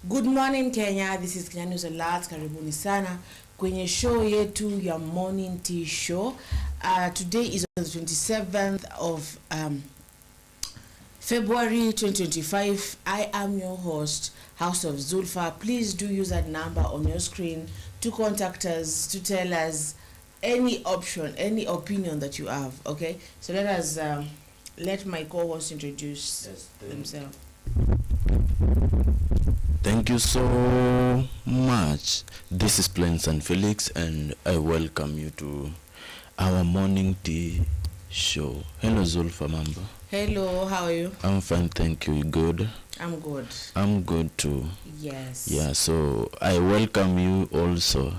Good morning Kenya, this is Kenya News Alert. Karibuni sana kwenye show yetu ya Morning Tea Show. Today is the 27th of February 2025. I am your host, House of Zulfa. Please do use that number on your screen to contact us, to tell us any option, any opinion that you have. Okay, so let my co-host introduce themselves. Thank you so much. This is Plains and Felix, and I welcome you to our morning tea show. Hello, Zulfa Mamba. Hello, how are you? I'm fine, thank you. You good? I'm good. I'm good too. Yes. Yeah, so I welcome you also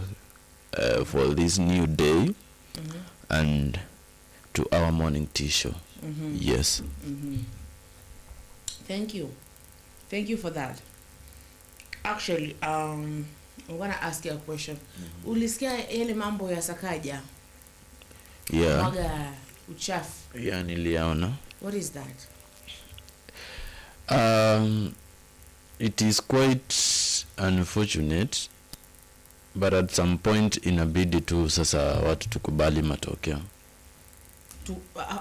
for this new day and to our morning tea show. Yes. Thank you. Thank you for that. Actually, I'm gonna ask you a question. Ulisikia ile mambo ya Sakaja? Yeah. Mwaga uchafu. Yeah, niliona. What is that? It is quite unfortunate, but at some point inabidi tu sasa watu tukubali matokeo.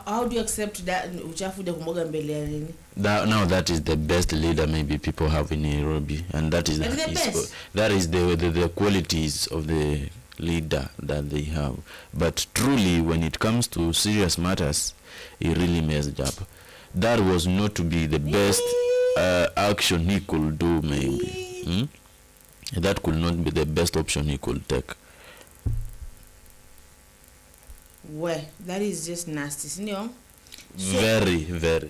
How do you accept that uchafu de kumwaga mbele ya nini? Now that is the best leader maybe people have in Nairobi, and that is the qualities of the leader that they have. But truly, when it comes to serious matters, he really messed up. That was not to be the best action he could do, maybe. That could not be the best option he could take. Well, that is just nasty, you know? So, very, very.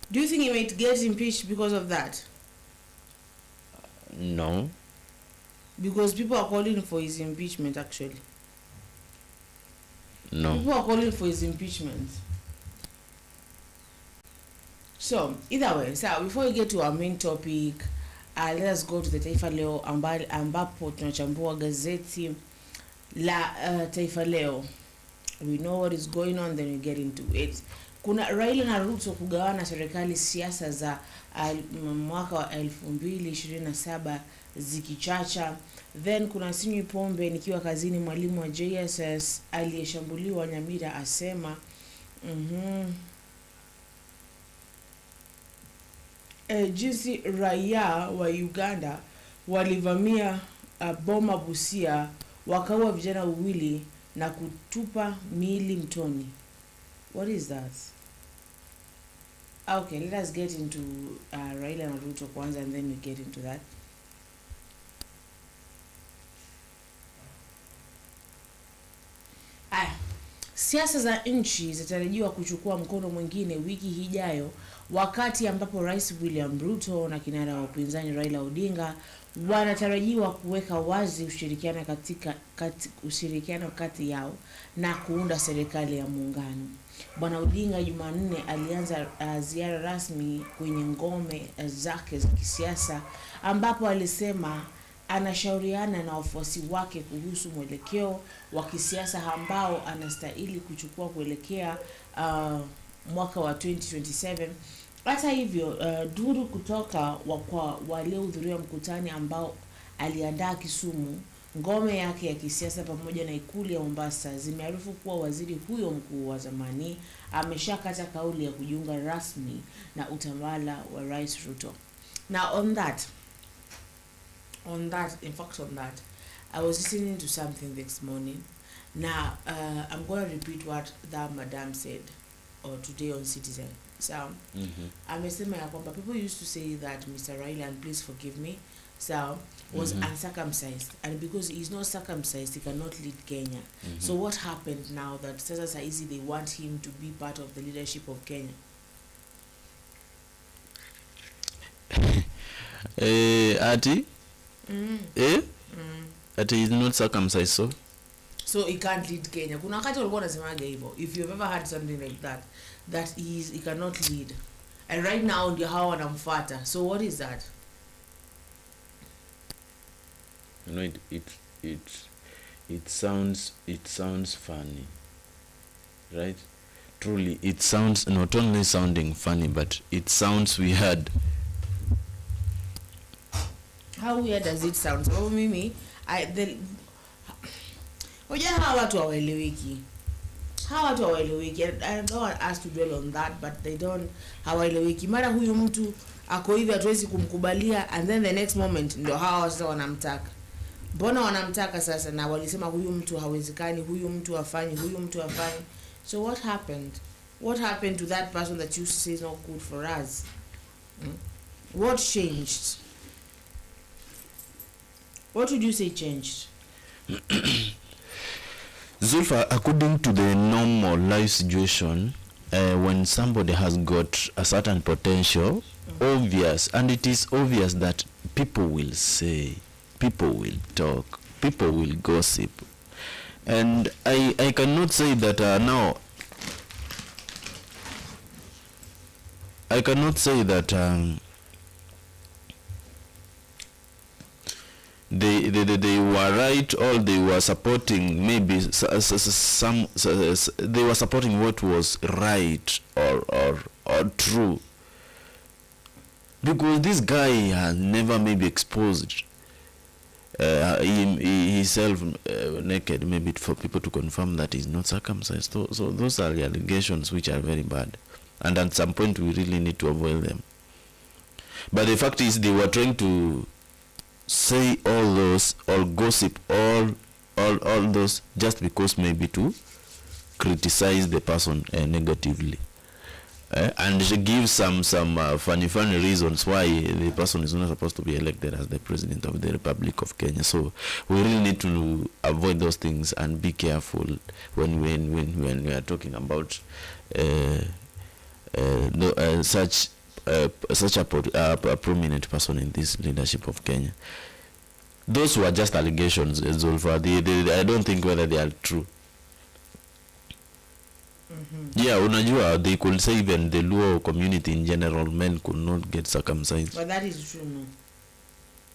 Do you think he might get impeached because of that? No. Because people are calling for his impeachment, actually. No. People are calling for his impeachment. So, either way, so before we get to our main topic, let us go to the Taifa Leo ambapo tunachambua gazeti la Taifa Leo. We know what is going on, then we get into it. Kuna Raila na Ruto kugawana serikali, siasa za mwaka wa 2027 zikichacha. Then kuna Sinywi Pombe nikiwa kazini, mwalimu wa JSS aliyeshambuliwa Nyamira asema jinsi raia wa Uganda walivamia boma Busia, wakaua vijana wawili na kutupa miili mtoni. What is that? Okay, let us get into Raila na Ruto kwanza, and then we get into that. Siasa za nchi zitarajiwa kuchukua mkono mwingine wiki hijayo, wakati ambapo Rais William Ruto na kinara wa upinzani Raila Odinga wanatarajiwa kuweka wazi ushirikiano kati yao na kuunda serikali ya muungano. Bwana Odinga Jumanne alianza ziara rasmi kwenye ngome zake za kisiasa, ambapo alisema anashauriana na wafuasi wake kuhusu mwelekeo wa kisiasa ambao anastahili kuchukua kuelekea mwaka wa 2027. Hata hivyo, duru kutoka kwa waliohudhuria mkutano ambao aliandaa Kisumu, ngome yake ya kisiasa pamoja na ikulu ya Mombasa, zimearifu kuwa waziri huyo mkuu wa zamani ameshakata kauli ya kujiunga rasmi na utawala wa Rais Ruto. Now on that, I was listening to something this morning. Now, I'm going to repeat what that madam said or today on Citizen. So, amesema ya kwamba people used to say that Mr. Raila, and please forgive me, so was uncircumcised, and because he's not circumcised, he cannot lead Kenya. So what happened now that sasa saizi they want him to be part of the leadership of Kenya? Ati? Ati is not circumcised, so he can't lead Kenya. Kuna wakati walikuwa wanasemaga hivyo. If you've ever heard something like that, he cannot lead. And right now ndio hawa wanamfuata. So what is that? You know, it sounds funny, right? Truly, it sounds not only sounding funny, but it sounds weird. How weird does it sound? So mimi hawa watu hawaeleweki. I don't want us to dwell on that, but they don't hawaeleweki. Mara huyu mtu ako hivi hatuwezi kumkubalia, and then the next moment ndio hawa sasa wanamtaka. Mbona wanamtaka sasa? Na walisema huyu mtu hawezekani, huyu mtu afanye. So what happened? What happened to that person that used to say is not good for us? What changed? What would you say changed? Zulfa, according to the normal life situation, when somebody has got a certain potential, obvious, and it is obvious that people will say, people will talk, people will gossip. And I cannot say that now, I cannot say that they were right, or they were supporting maybe some they were supporting what was right or true, because this guy has never maybe exposed himself naked, maybe for people to confirm that he's not circumcised. So those are the allegations which are very bad, and at some point we really need to avoid them. But the fact is, they were trying to say all those, or gossip all those, just because maybe to criticize the person negatively, and give some funny reasons why the person is not supposed to be elected as the president of the Republic of Kenya. So we really need to avoid those things and be careful when we are talking about such a prominent person in this leadership of Kenya. Those were just allegations, Zulfa. I don't think whether they are true. Yeah, unajua, they could say even the Luo community in general, men could not get circumcised. But that is true, no?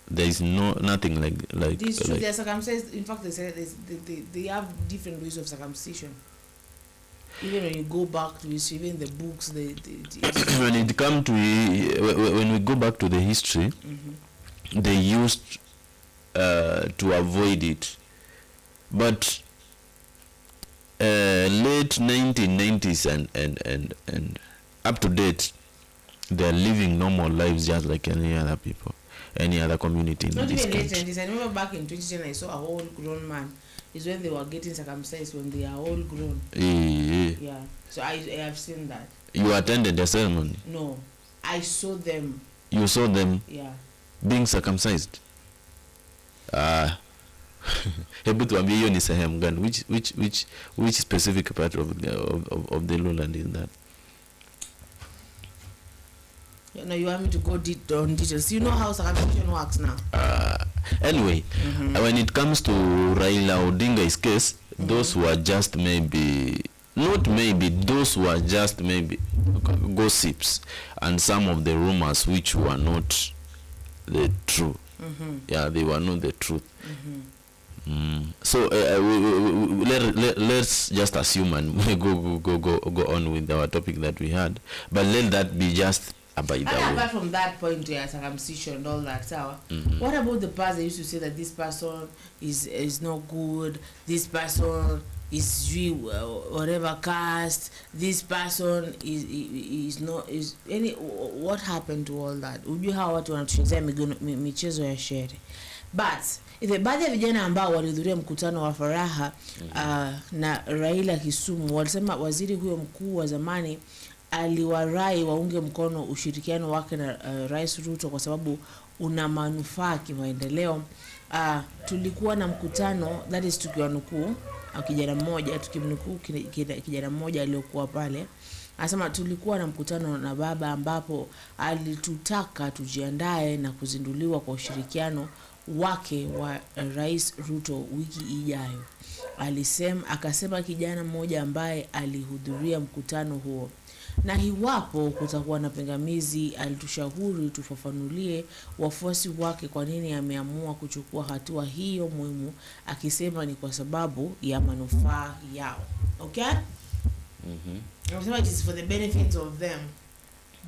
There is nothing like it is true. They are circumcised. In fact, they say they have different ways of circumcision. Even when you go back to even the books, when it come to when we go back to the history, they used to avoid it, but late 1990s and up to date, they are living normal lives just like any other people, any other community in this country. Late 90s. I remember back in 2010 I saw a whole grown man. Is when they were getting circumcised, when they are all grown. Yeah. So I have seen that. You attended the ceremony? No, I saw them. You saw them? Yeah. Being circumcised? Hebu tuambie hiyo ni sehemu gani? Which specific part of the lowland is that? No, you want me to go on details. You know how circumcision works now. Anyway, when it comes to Raila Odinga's case, those were just those were just maybe gossips and some of the rumors which were not the truth. Yeah, they were not the truth. So let's just assume and we go on with our topic that we had, but let that be just apart from that point, circumcision and all that. So what about the past? They used to say that this person is not good, this person is whatever caste, this person is any. What happened to all that? Ujue hawa watu wanatuchezea michezo ya shere. But baadhi ya vijana ambao walihudhuria mkutano wa faraha na Raila Kisumu walisema waziri huyo mkuu wa zamani aliwarai waunge mkono ushirikiano wake na Rais Ruto kwa sababu una manufaa kimaendeleo. Tulikuwa na mkutano, that is tukiwanukuu kijana mmoja, tukimnukuu kijana mmoja aliyokuwa pale. Anasema tulikuwa na mkutano na baba ambapo alitutaka tujiandae na kuzinduliwa kwa ushirikiano wake wa Rais Ruto wiki ijayo. Akasema kijana mmoja ambaye alihudhuria mkutano huo. Na iwapo kutakuwa na pingamizi, alitushauri tufafanulie wafuasi wake kwa nini ameamua kuchukua hatua hiyo muhimu, akisema ni kwa sababu ya manufaa yao. Okay? Anasema it is for the benefits of them.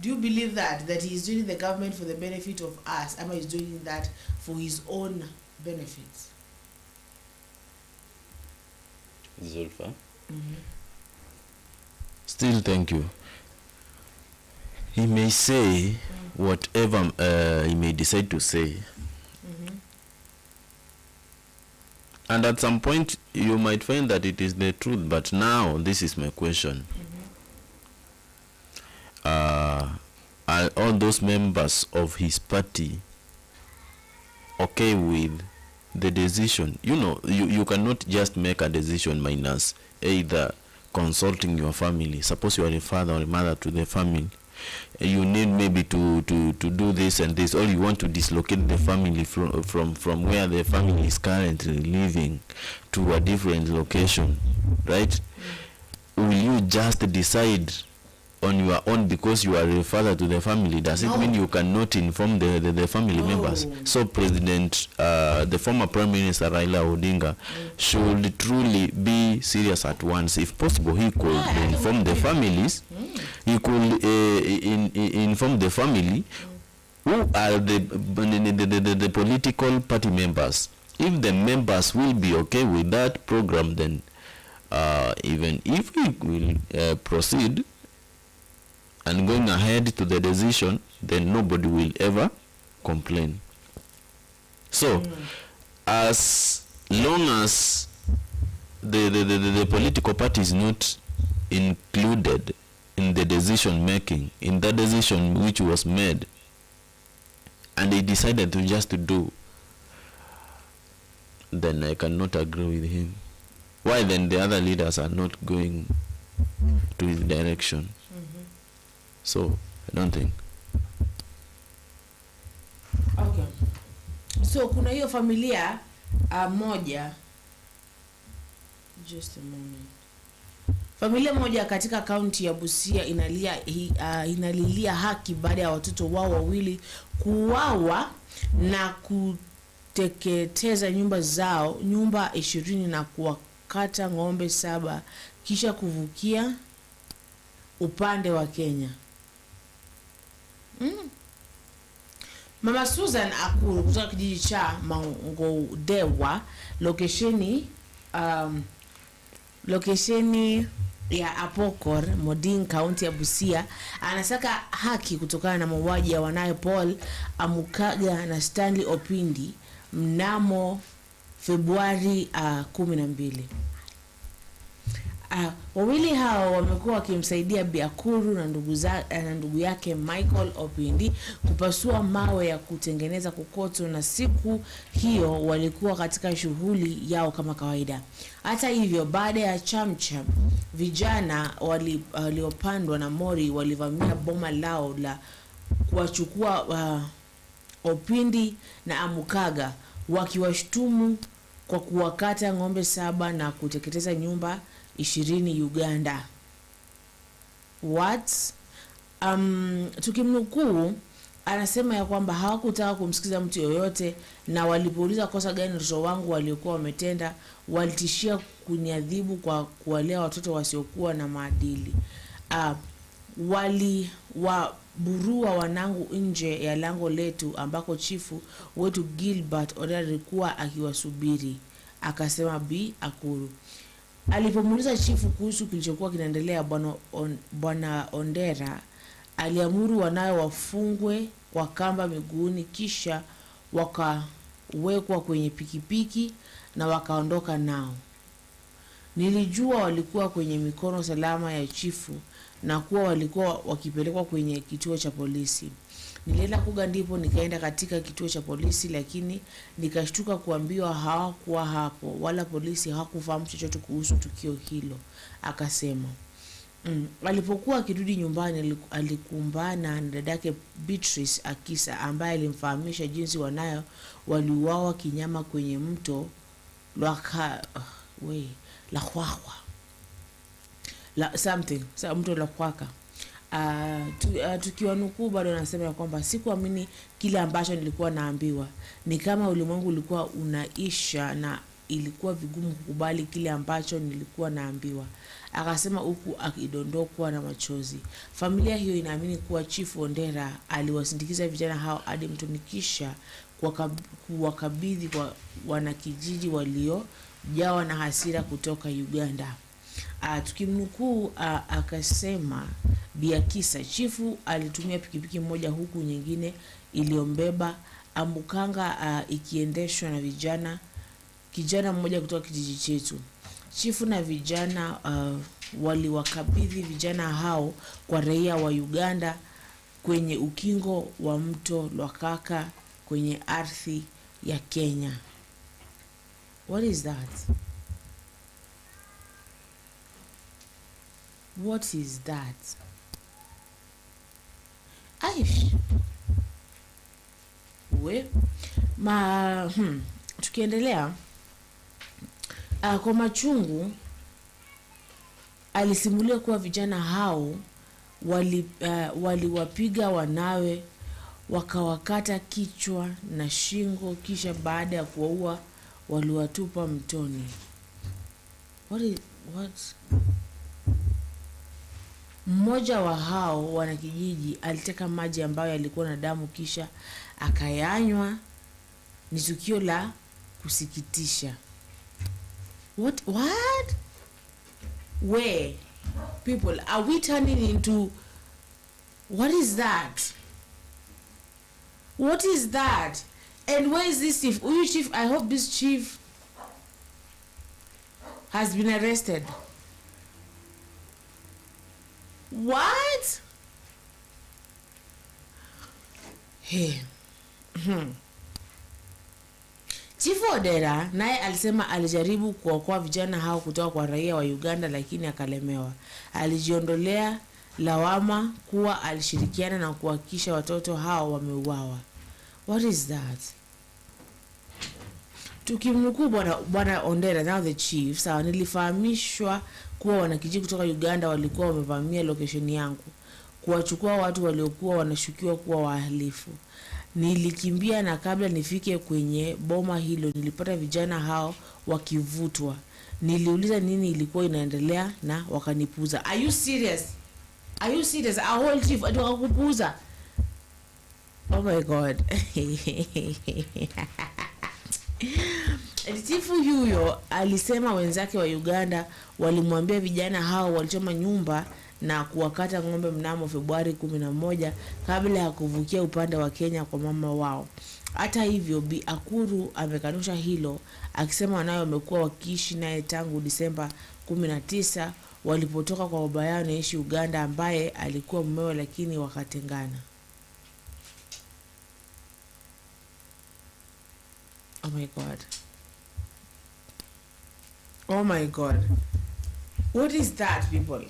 Do you believe that he's doing the government for the benefit of us, or he's doing that for his own benefits? Zulfa. Still, thank you. He may say whatever he may decide to say. And at some point, you might find that it is the truth. But now, this is my question. Are all those members of his party okay with the decision? You know, you cannot just make a decision minus either consulting your family. Suppose you are a father or a mother to the family. You need maybe to do this and this, or you want to dislocate the family from where the family is currently living to a different location, right? Will you just decide on your own because you are a father to the family? Does it mean you cannot inform the family members? So the former Prime Minister Raila Odinga should truly be serious at once. If possible, he could inform the families. He could inform the family who are the political party members. If the members will be okay with that program, then even if we will proceed and going ahead to the decision, then nobody will ever complain. So, as long as the political party is not included in the decision making, in the decision which was made, and they decided to just do, then I cannot agree with him. Why then the other leaders are not going to his direction? So, I don't think. Okay. So, kuna hiyo familia moja. Just a moment. Familia moja katika kaunti ya Busia inalilia haki baada ya watoto wao wawili kuuawa na kuteketeza nyumba 20 na kuwakata ng'ombe 7 kisha kuvukia upande wa Kenya. Mama Susan Akuru kutoka kijiji cha Mangodewa, lokesheni ya Apokor, Modin, kaunti ya Busia, anasaka haki kutokana na mauaji ya wanawe Paul Amukaga na Stanley Opindi mnamo Februari 12. Wawili hao wamekuwa wakimsaidia Bi Akuru na ndugu yake Michael Opindi kupasua mawe ya kutengeneza kokoto, na siku hiyo walikuwa katika shughuli yao kama kawaida. Hata hivyo, baada ya chamcham, vijana waliopandwa na mori walivamia boma lao la kuwachukua Opindi na Amukaga, wakiwashtumu kwa kuwakata ng'ombe 7 na kuteketeza nyumba 20 Uganda. What? Tukimnukuu, anasema ya kwamba hawakutaka kumsikiza mtu yoyote, na walipouliza kosa gani watoto wangu waliokuwa wametenda, walitishia kuniadhibu kwa kuwalea watoto wasiokuwa na maadili. Waliwaburua wanangu nje ya lango letu ambako chifu wetu Gilbert Odera alikuwa akiwasubiri, akasema Bi Akuru. Alipomuuliza chifu kuhusu kilichokuwa kinaendelea, Bwana Ondera aliamuru wanawe wafungwe kwa kamba miguuni, kisha wakawekwa kwenye pikipiki na wakaondoka nao. Nilijua walikuwa kwenye mikono salama ya chifu na kuwa walikuwa wakipelekwa kwenye kituo cha polisi. Nilienda Kuga, ndipo nikaenda katika kituo cha polisi, lakini nikashtuka kuambiwa hawakuwa hapo wala polisi hawakufahamu chochote kuhusu tukio hilo, akasema. Alipokuwa akirudi nyumbani alikumbana na dadake Beatrice Akisa, ambaye alimfahamisha jinsi wanayo waliuawa kinyama kwenye mto mto la Kwaka. Tukiwa nukuu, bado anasema ya kwamba sikuamini kile ambacho nilikuwa naambiwa. Ni kama ulimwengu ulikuwa unaisha na ilikuwa vigumu kukubali kile ambacho nilikuwa naambiwa, akasema huku akidondokwa na machozi. Familia hiyo inaamini kuwa Chief Ondera aliwasindikiza vijana hao hadi mtoni kisha kuwakabidhi kwa wanakijiji waliojawa na hasira kutoka Uganda. Tukimnukuu, akasema Biakisa, chifu alitumia pikipiki moja huku nyingine iliombeba ambukanga ikiendeshwa na kijana mmoja kutoka kijiji chetu. Chifu na vijana waliwakabidhi vijana hao kwa raia wa Uganda kwenye ukingo wa mto Lwakaka kwenye ardhi ya Kenya. What is that? What is that? Aish. Tukiendelea, kwa machungu alisimulia kuwa vijana hao waliwapiga wanawe, wakawakata kichwa na shingo, kisha baada ya kuwaua waliwatupa mtoni. What? Mmoja wa hao wanakijiji aliteka maji ambayo yalikuwa na damu kisha akayanywa. Ni tukio la kusikitisha. What? Where? People, are we turning into... What is that? What is that? And where is this chief? Which chief? I hope this chief has been arrested. What? Hey. Chief Ondera naye alisema alijaribu kuokoa vijana hao kutoka kwa raia wa Uganda lakini akalemewa. Alijiondolea lawama kuwa alishirikiana na kuhakikisha watoto hao wameuawa. What is that? Tukimnukuu bwana Ondera, now the chief, sawa, nilifahamishwa kuwa wanakijiji kutoka Uganda walikuwa wamevamia location yangu kuwachukua watu waliokuwa wanashukiwa kuwa wahalifu. Nilikimbia na kabla nifike kwenye boma hilo nilipata vijana hao wakivutwa. Niliuliza nini ilikuwa inaendelea na wakanipuza. Are you serious? Are you serious? A whole chief atakupuza. Oh my God. Chifu huyo alisema wenzake wa Uganda walimwambia vijana hao walichoma nyumba na kuwakata ng'ombe mnamo Februari 11 kabla ya kuvukia upande wa Kenya kwa mama wao. Hata hivyo, Bi Akuru amekanusha hilo, akisema wanawe wamekuwa wakiishi naye tangu Disemba 19 walipotoka kwa baba yao anaishi Uganda ambaye alikuwa mumewe lakini wakatengana. Oh my God. Oh my God. What is that, people?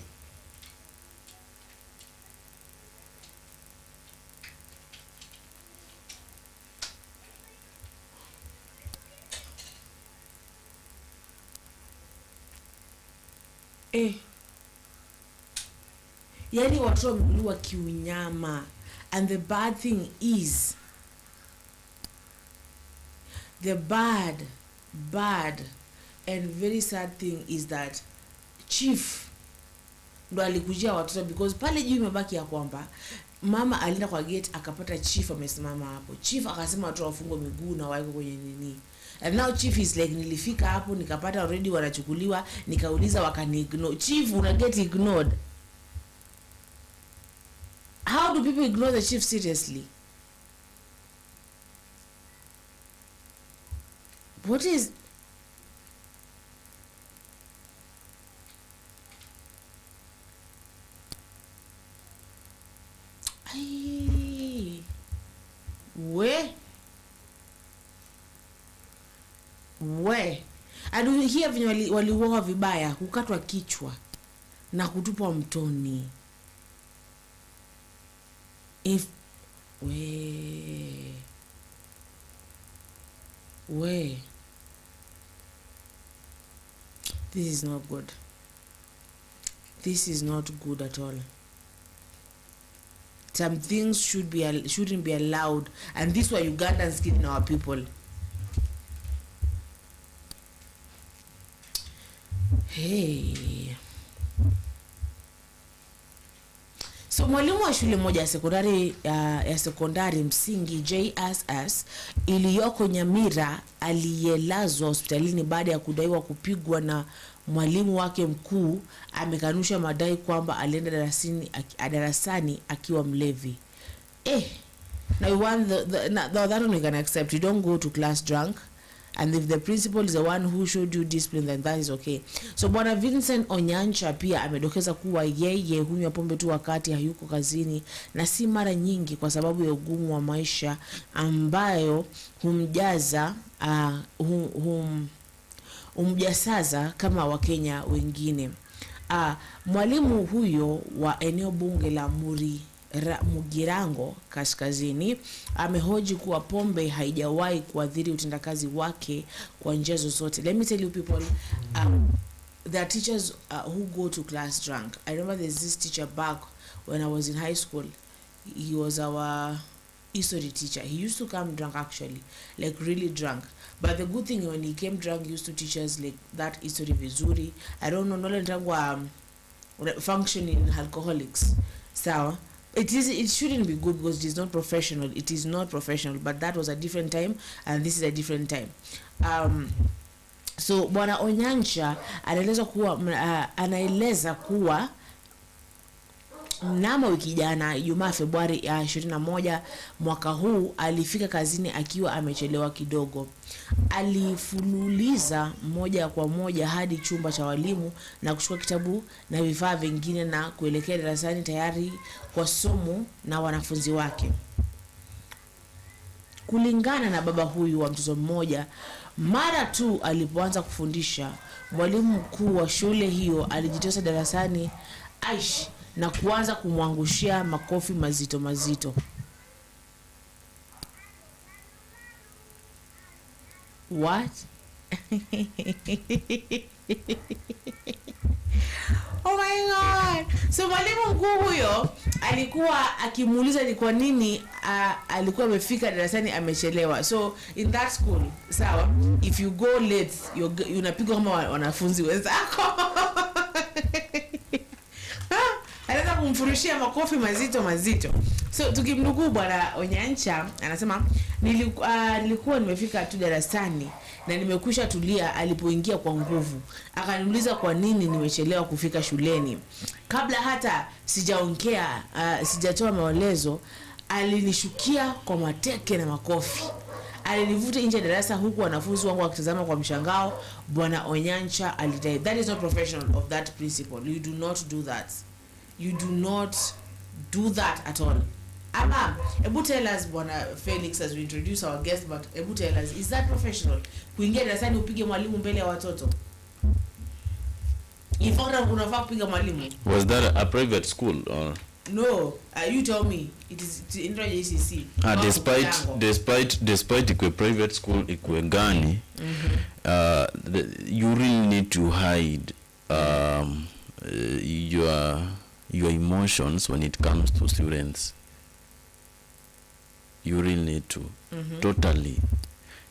Yani watu wameuliwa kiunyama. And the bad thing is, the bad and very sad thing is that chief ndo alikujia watoto, because pale juu imebaki ya kwamba mama alienda kwa gate akapata chief amesimama hapo. Chief akasema watu wafungwe miguu na waiko kwenye nini. And now chief is like, nilifika hapo nikapata already wanachukuliwa, nikauliza wakani ignore. Chief, una get ignored. How do people ignore the chief seriously? What is... We. And we hear venye waliuawa vibaya, kukatwa kichwa na kutupwa mtoni. If we this is not good. This is not good at all. Some things shouldn't be allowed, and these were Ugandans killing our people. Hey. So mwalimu wa shule moja ya sekondari msingi JSS iliyoko Nyamira aliyelazwa hospitalini baada ya kudaiwa kupigwa na mwalimu wake mkuu amekanusha madai kwamba alienda darasani akiwa mlevi. Now that one we can accept. You don't go to class drunk, and if the principal is the one who showed you discipline, then that is okay. So Bwana Vincent Onyancha pia amedokeza kuwa yeye hunywa pombe tu wakati hayuko kazini na si mara nyingi kwa sababu ya ugumu wa maisha ambayo humjasaza kama Wakenya wengine. Mwalimu huyo wa eneo bunge la Mugirango Kaskazini amehoji kuwa pombe haijawahi kuathiri utendakazi wake kwa njia zozote. Let me tell you people, there are teachers who go to class drunk. I remember there's this teacher back when I was in high school. He was our history teacher. He used to come drunk actually, like really drunk. But the good thing, when he came drunk, he used to teach us like that history vizuri. I don't know, functioning alcoholics. So it shouldn't be good because it is not professional. It is not professional, but that was a different time and this is a different time. So Bwana Onyancha anaeleza kuwa mnamo wiki jana Ijumaa Februari 21 mwaka huu alifika kazini akiwa amechelewa kidogo. Alifululiza moja kwa moja hadi chumba cha walimu na kuchukua kitabu na vifaa vingine na kuelekea darasani tayari kwa somo na wanafunzi wake. Kulingana na baba huyu wa mtoto mmoja, mara tu alipoanza kufundisha, mwalimu mkuu wa shule hiyo alijitosa darasani na kuanza kumwangushia makofi mazito mazito. What? Oh my God. So mwalimu mkuu huyo alikuwa akimuuliza ni kwa nini alikuwa amefika darasani amechelewa. So in that school, sawa, if you go late, unapigwa kama wanafunzi wenzako. Anaweza kumfurushia makofi mazito mazito. So tukimnukuu Bwana Onyancha anasema nilikuwa nimefika tu darasani na nimekwisha tulia alipoingia kwa nguvu. Akaniuliza kwa nini nimechelewa kufika shuleni. Kabla hata sijaongea, sijatoa maelezo, alinishukia kwa mateke na makofi. Alinivuta nje ya darasa huku wanafunzi wangu wakitazama kwa mshangao. Bwana Onyancha alidai. That is not professional of that principal. You do not do that. You do not do that at all. Ebu tell us, Bwana Felix, as we introduce our guest, but Ebu tell us, is that professional? Kuingia darasani upige mwalimu mbele ya watoto? Unafaa kupiga mwalimu? Was that a private school or? No, you tell me. It is in the JCC. Despite a private school, gani, you really need to hide your emotions when it comes to students. You really need to. Totally.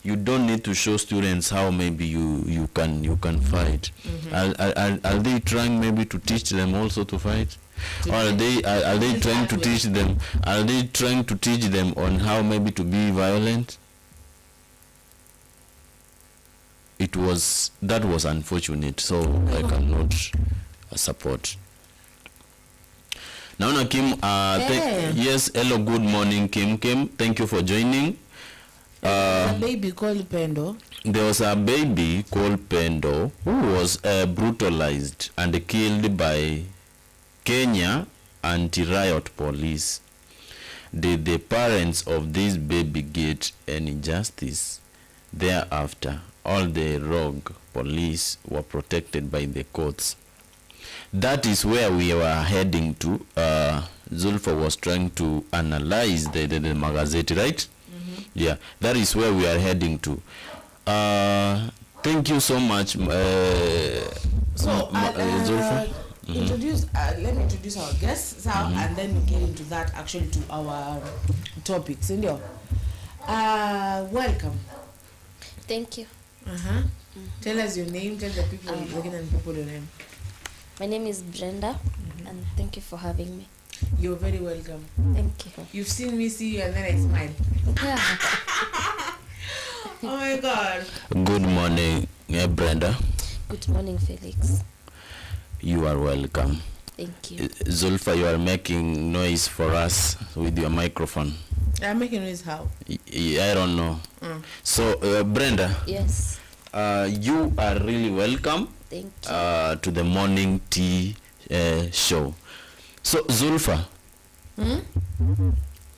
You don't need to show students how maybe you can fight. Are they trying maybe to teach them also to fight? Or are they trying to teach them? Are they trying to teach them on how maybe to be violent? That was unfortunate, so I cannot support. Now Kim, yes, hello, good morning, Kim. Thank you for joining. A baby called Pendo. There was a baby called Pendo who was brutalized and killed by Kenya anti-riot police. Did the parents of this baby get any justice? Thereafter, all the rogue police were protected by the courts. That is where we were heading to. Zulfa was trying to analyze the magazine, right? Yeah, that is where we are heading to. Thank you so much, Zulfa. Let me introduce our guests now, and then we get into that, actually, to our topics. Welcome. Thank you. Tell us your name, tell the people looking at people your name. My name is Brenda, and thank you for having me. You're very welcome. Thank you. You've seen me see you and then I smile. Yeah. Oh my God. Good morning, Brenda. Good morning, Felix. You are welcome. Thank you. Zulfa, you are making noise for us with your microphone. I'm making noise how? I don't know. So, Brenda. Yes. You are really welcome. Thank you. To the morning tea show. So, Zulfa,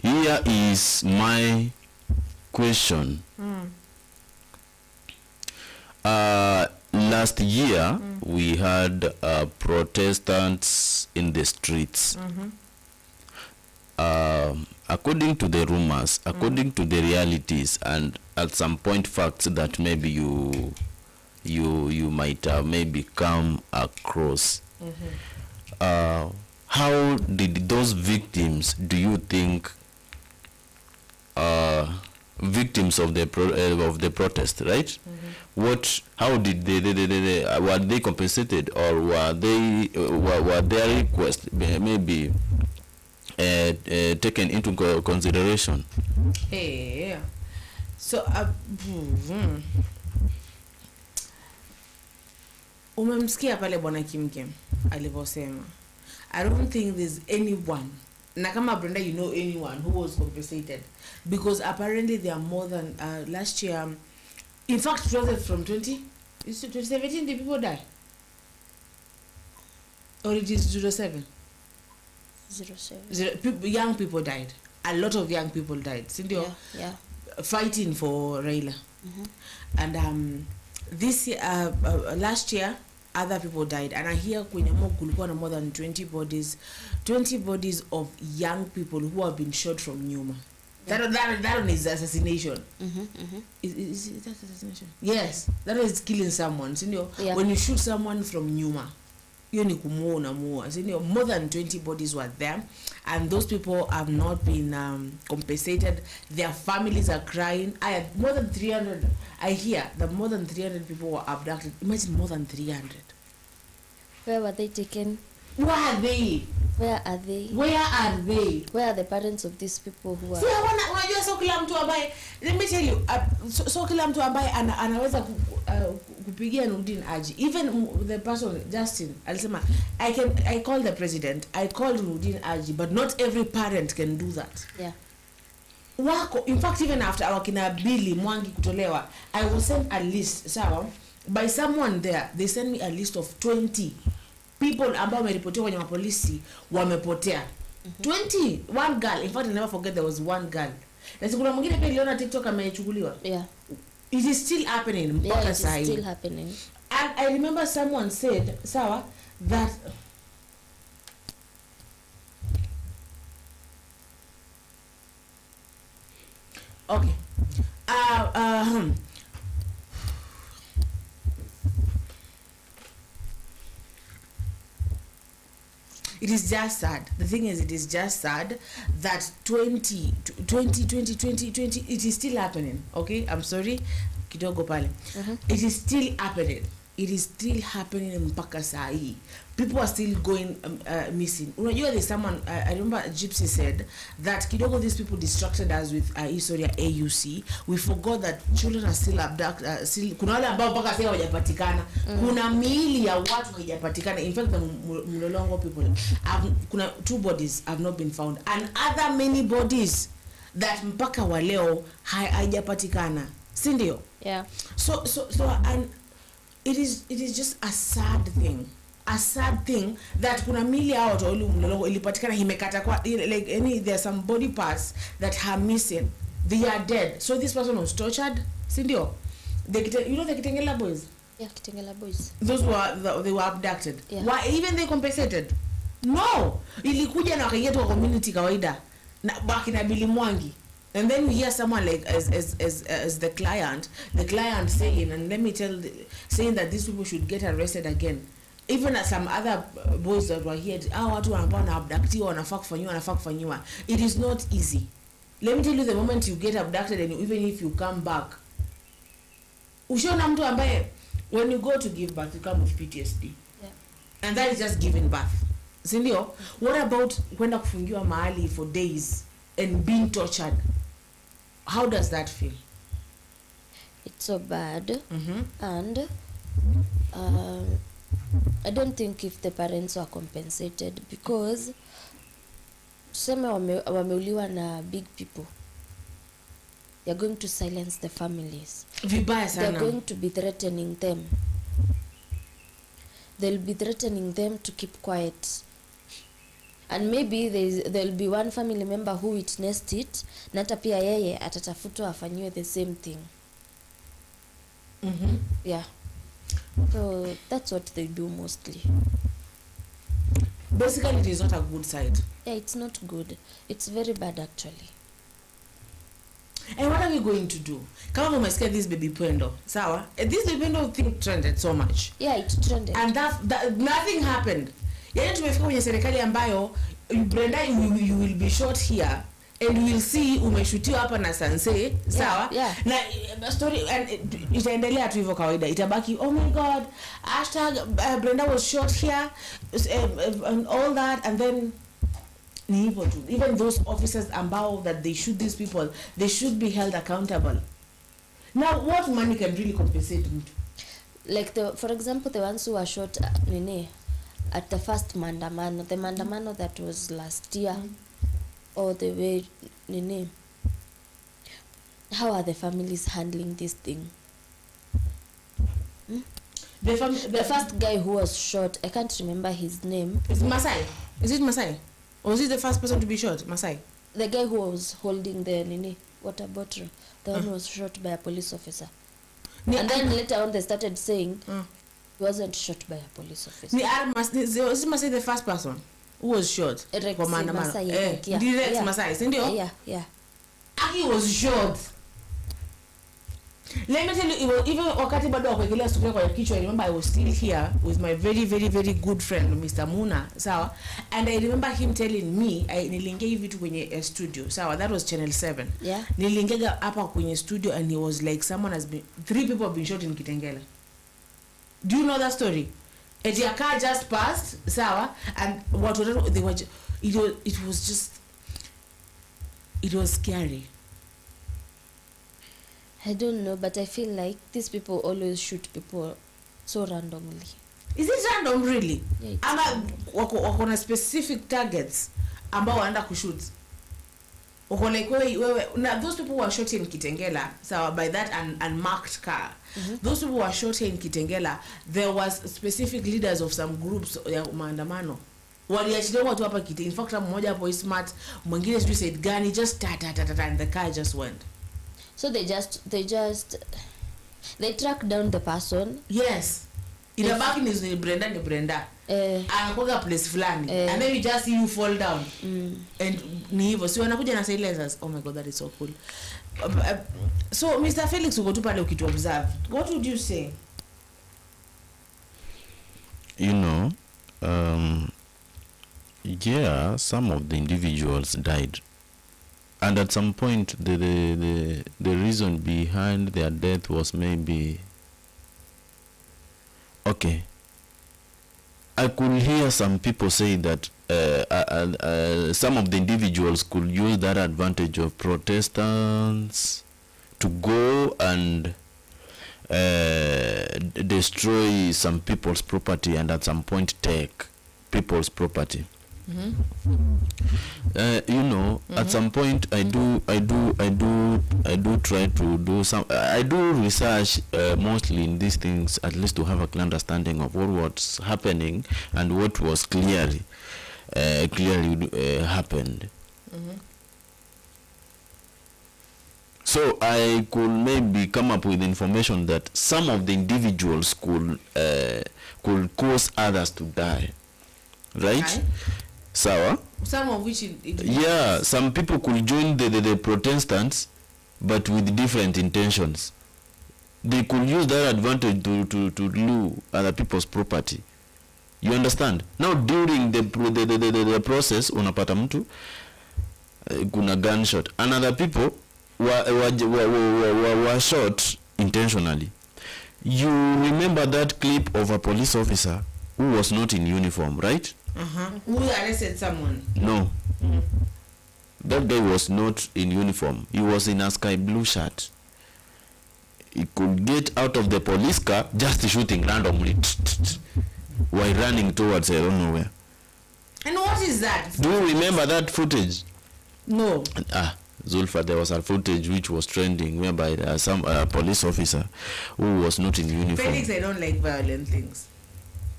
here is my question. Last year, we had protestants in the streets. According to the rumors, according to the realities, and at some point facts that maybe you might have maybe come across, how did those victims, do you think, victims of the protest, right? How did they were they compensated, or were their request maybe taken into consideration? Hey, so umemsikia pale bwana Kimkem alivyosema. I don't think there's anyone, na kama Brenda, you know anyone who was compensated, because apparently there are more than last year. In fact, it was from 2017 the people die, or it is 07? 07. Young people died. A lot of young people died. Cindy, Yeah. fighting for Raila. And this year, last year, other people died. And I hear Kunyamo kulikuwa na more than 20 bodies of young people who have been shot from Nyuma. Yeah. That one is assassination. Is that assassination? Yes, that is killing someone. Yeah. When you shoot someone from Nyuma, you ni kumuona muo. More than 20 bodies were there, and those people have not been compensated. Their families are crying. I had more than 300. I hear that more than 300 people were abducted. Imagine more than 300. Where were they taken? Where are they? Where are they? Where are they? Where are the parents of these people who are? See, unajua so kila mtu ambaye, let me tell you, so kila mtu ambaye anaweza kupigia Nurdin Haji. Even the person Justin alisema, I call the president, I called Nurdin Haji, but not every parent can do that. Yeah. Wako, in fact, even after wakina Billy Mwangi kutolewa, I will send a list, sawa, by someone there. They send me a list of 20 people ambao wameripotiwa kwenye mapolisi wamepotea. 20, one girl. In fact, I never forget there was one girl. Na kuna mwingine pia niliona TikTok amechukuliwa. Yeah. It is still happening mpaka sasa. Yeah, it is still happening. And I remember someone said, sawa, that okay. It is just sad. The thing is, it is just sad that 20, it is still happening. Okay, I'm sorry. Kidogo pale. It is still happening. It is still happening mpaka saa hii. People are still going missing. Unajua, there's someone, I remember Gypsy said that kidogo these people distracted us with history at AUC. We forgot that children are still abducted. Kuna wale ambao mpaka sasa hawajapatikana. Kuna miili ya watu haijapatikana. In fact, the Mlolongo people, kuna 2 bodies have not been found, and other many bodies that mpaka wa leo haijapatikana. Si ndio? Yeah. So and it is just a sad thing that kuna mili hao watu Mlolongo ilipatikana imekata kwa, like there are some body parts that are missing. They are dead. So this person was tortured. Si ndio? You know the Kitengela boys? Yeah, Kitengela boys. Those they were abducted. Yeah. Why even they compensated? No. Ilikuja na wakaingia tu community kawaida. Na baki na Billy Mwangi. And then we hear someone like as the client saying, and let me saying that these people should get arrested again. Even as some other boys that were here, watu ambao na abductiwa wanafaa kufanywa. It is not easy. Let me tell you, the moment you get abducted, and even if you come back, ushaona mtu ambaye when you go to give birth, you come with PTSD. Yeah. And that is just giving birth. Sindio? What about kwenda kufungiwa mahali for days and being tortured? How does that feel? It's so bad. And I don't think if the parents were compensated, because tuseme wameuliwa na big people, they're going to silence the families. Vibaya sana. They're going to be threatening them. They'll be threatening them to keep quiet. And maybe there'll be one family member who witnessed it, na hata pia yeye atatafutwa afanyiwe the same thing. Yeah. So that's what they do mostly. Basically, it is not a good side. Yeah, it's not good. It's very bad actually. And what are we going to do? Kama umesikia this baby Pendo, sawa? This baby Pendo thing trended so much. Yeah, it trended. And that nothing happened. Yani tumefika kwenye serikali ambayo Brenda, you will be shot here and you will see umeshutiwa hapa na Sanse, sawa? Yeah. Na story and itaendelea tu hivyo kawaida. Itabaki, oh my god, Brenda was shot here and all that, and then ni hivyo tu. Even those officers ambao that they shoot these people, they should be held accountable. Now what money can really compensate them? Like for example, the ones who were shot at the first Maandamano, the Maandamano that was last year, or the way how are the families handling this thing? The first guy who was shot, I can't remember his name. Is it Masai? Is it Masai? Or was it the first person to be shot? Masai? The guy who was holding the water bottle, the one was shot by a police officer. And then later on they started saying he wasn't shot by a police officer. Was it Masai the first person who was shot? Masai, Masai, sindio? Yeah. He was shot. Let me tell you, even wakati bado wakuekelea sufuria kwa kichwa, I remember I was still here with my very, very, very good friend, Mr. Muna, sawa? And I remember him telling me, niliingia hivi tu kwenye studio, sawa? That was Channel 7. Yeah. Niliingia hapa kwenye studio and he was like, 3 people have been shot in Kitengela. Do you know that story? A car just passed, sawa? And it was scary. I don't know, but I feel like these people always shoot people so randomly. Is it random really? Yeah, ama wako na specific targets ambao wanaenda kushoot? Wako like wewe those people who are shot in Kitengela, so by that unmarked car. Those people who are shot in Kitengela, there was specific leaders of some groups ya Maandamano. Waliachilia watu hapa Kitengela. In fact, mmoja hapo is smart, mwingine sijui said gani, just and the car just went. So they track down the person. Yes. Inabaki ni Brenda. Anakoga place fulani. And then you just see you fall down. And ni hivyo. So wanakuja na silencers. Oh my god, that is so cool. So Mr. Felix, uko tu pale ukitu observe. What would you say? You know, yeah, some of the individuals died. And at some point, the reason behind their death was maybe, okay, I could hear some people say that some of the individuals could use that advantage of Protestants to go and destroy some people's property and at some point take people's property. You know, at some point I do try to do some, I do research mostly in these things, at least to have a clear understanding of what was happening and what was clearly happened. So I could maybe come up with information that some of the individuals could cause others to die, right? Okay. Sawa? Some of which yeah, some people could join the Protestants, but with different intentions. They could use that advantage to loot other people's property. You understand? Now during the process, unapata mtu kuna gunshot, and other people were shot intentionally. You remember that clip of a police officer who was not in uniform, right? Who arrested someone? No. That guy was not in uniform. He was in a sky blue shirt. He could get out of the police car just shooting randomly while running towards I don't know where. And what is that? Do you remember that footage? No. Zulfa, there was a footage which was trending whereby some police officer who was not in uniform. Felix, I don't like violent things.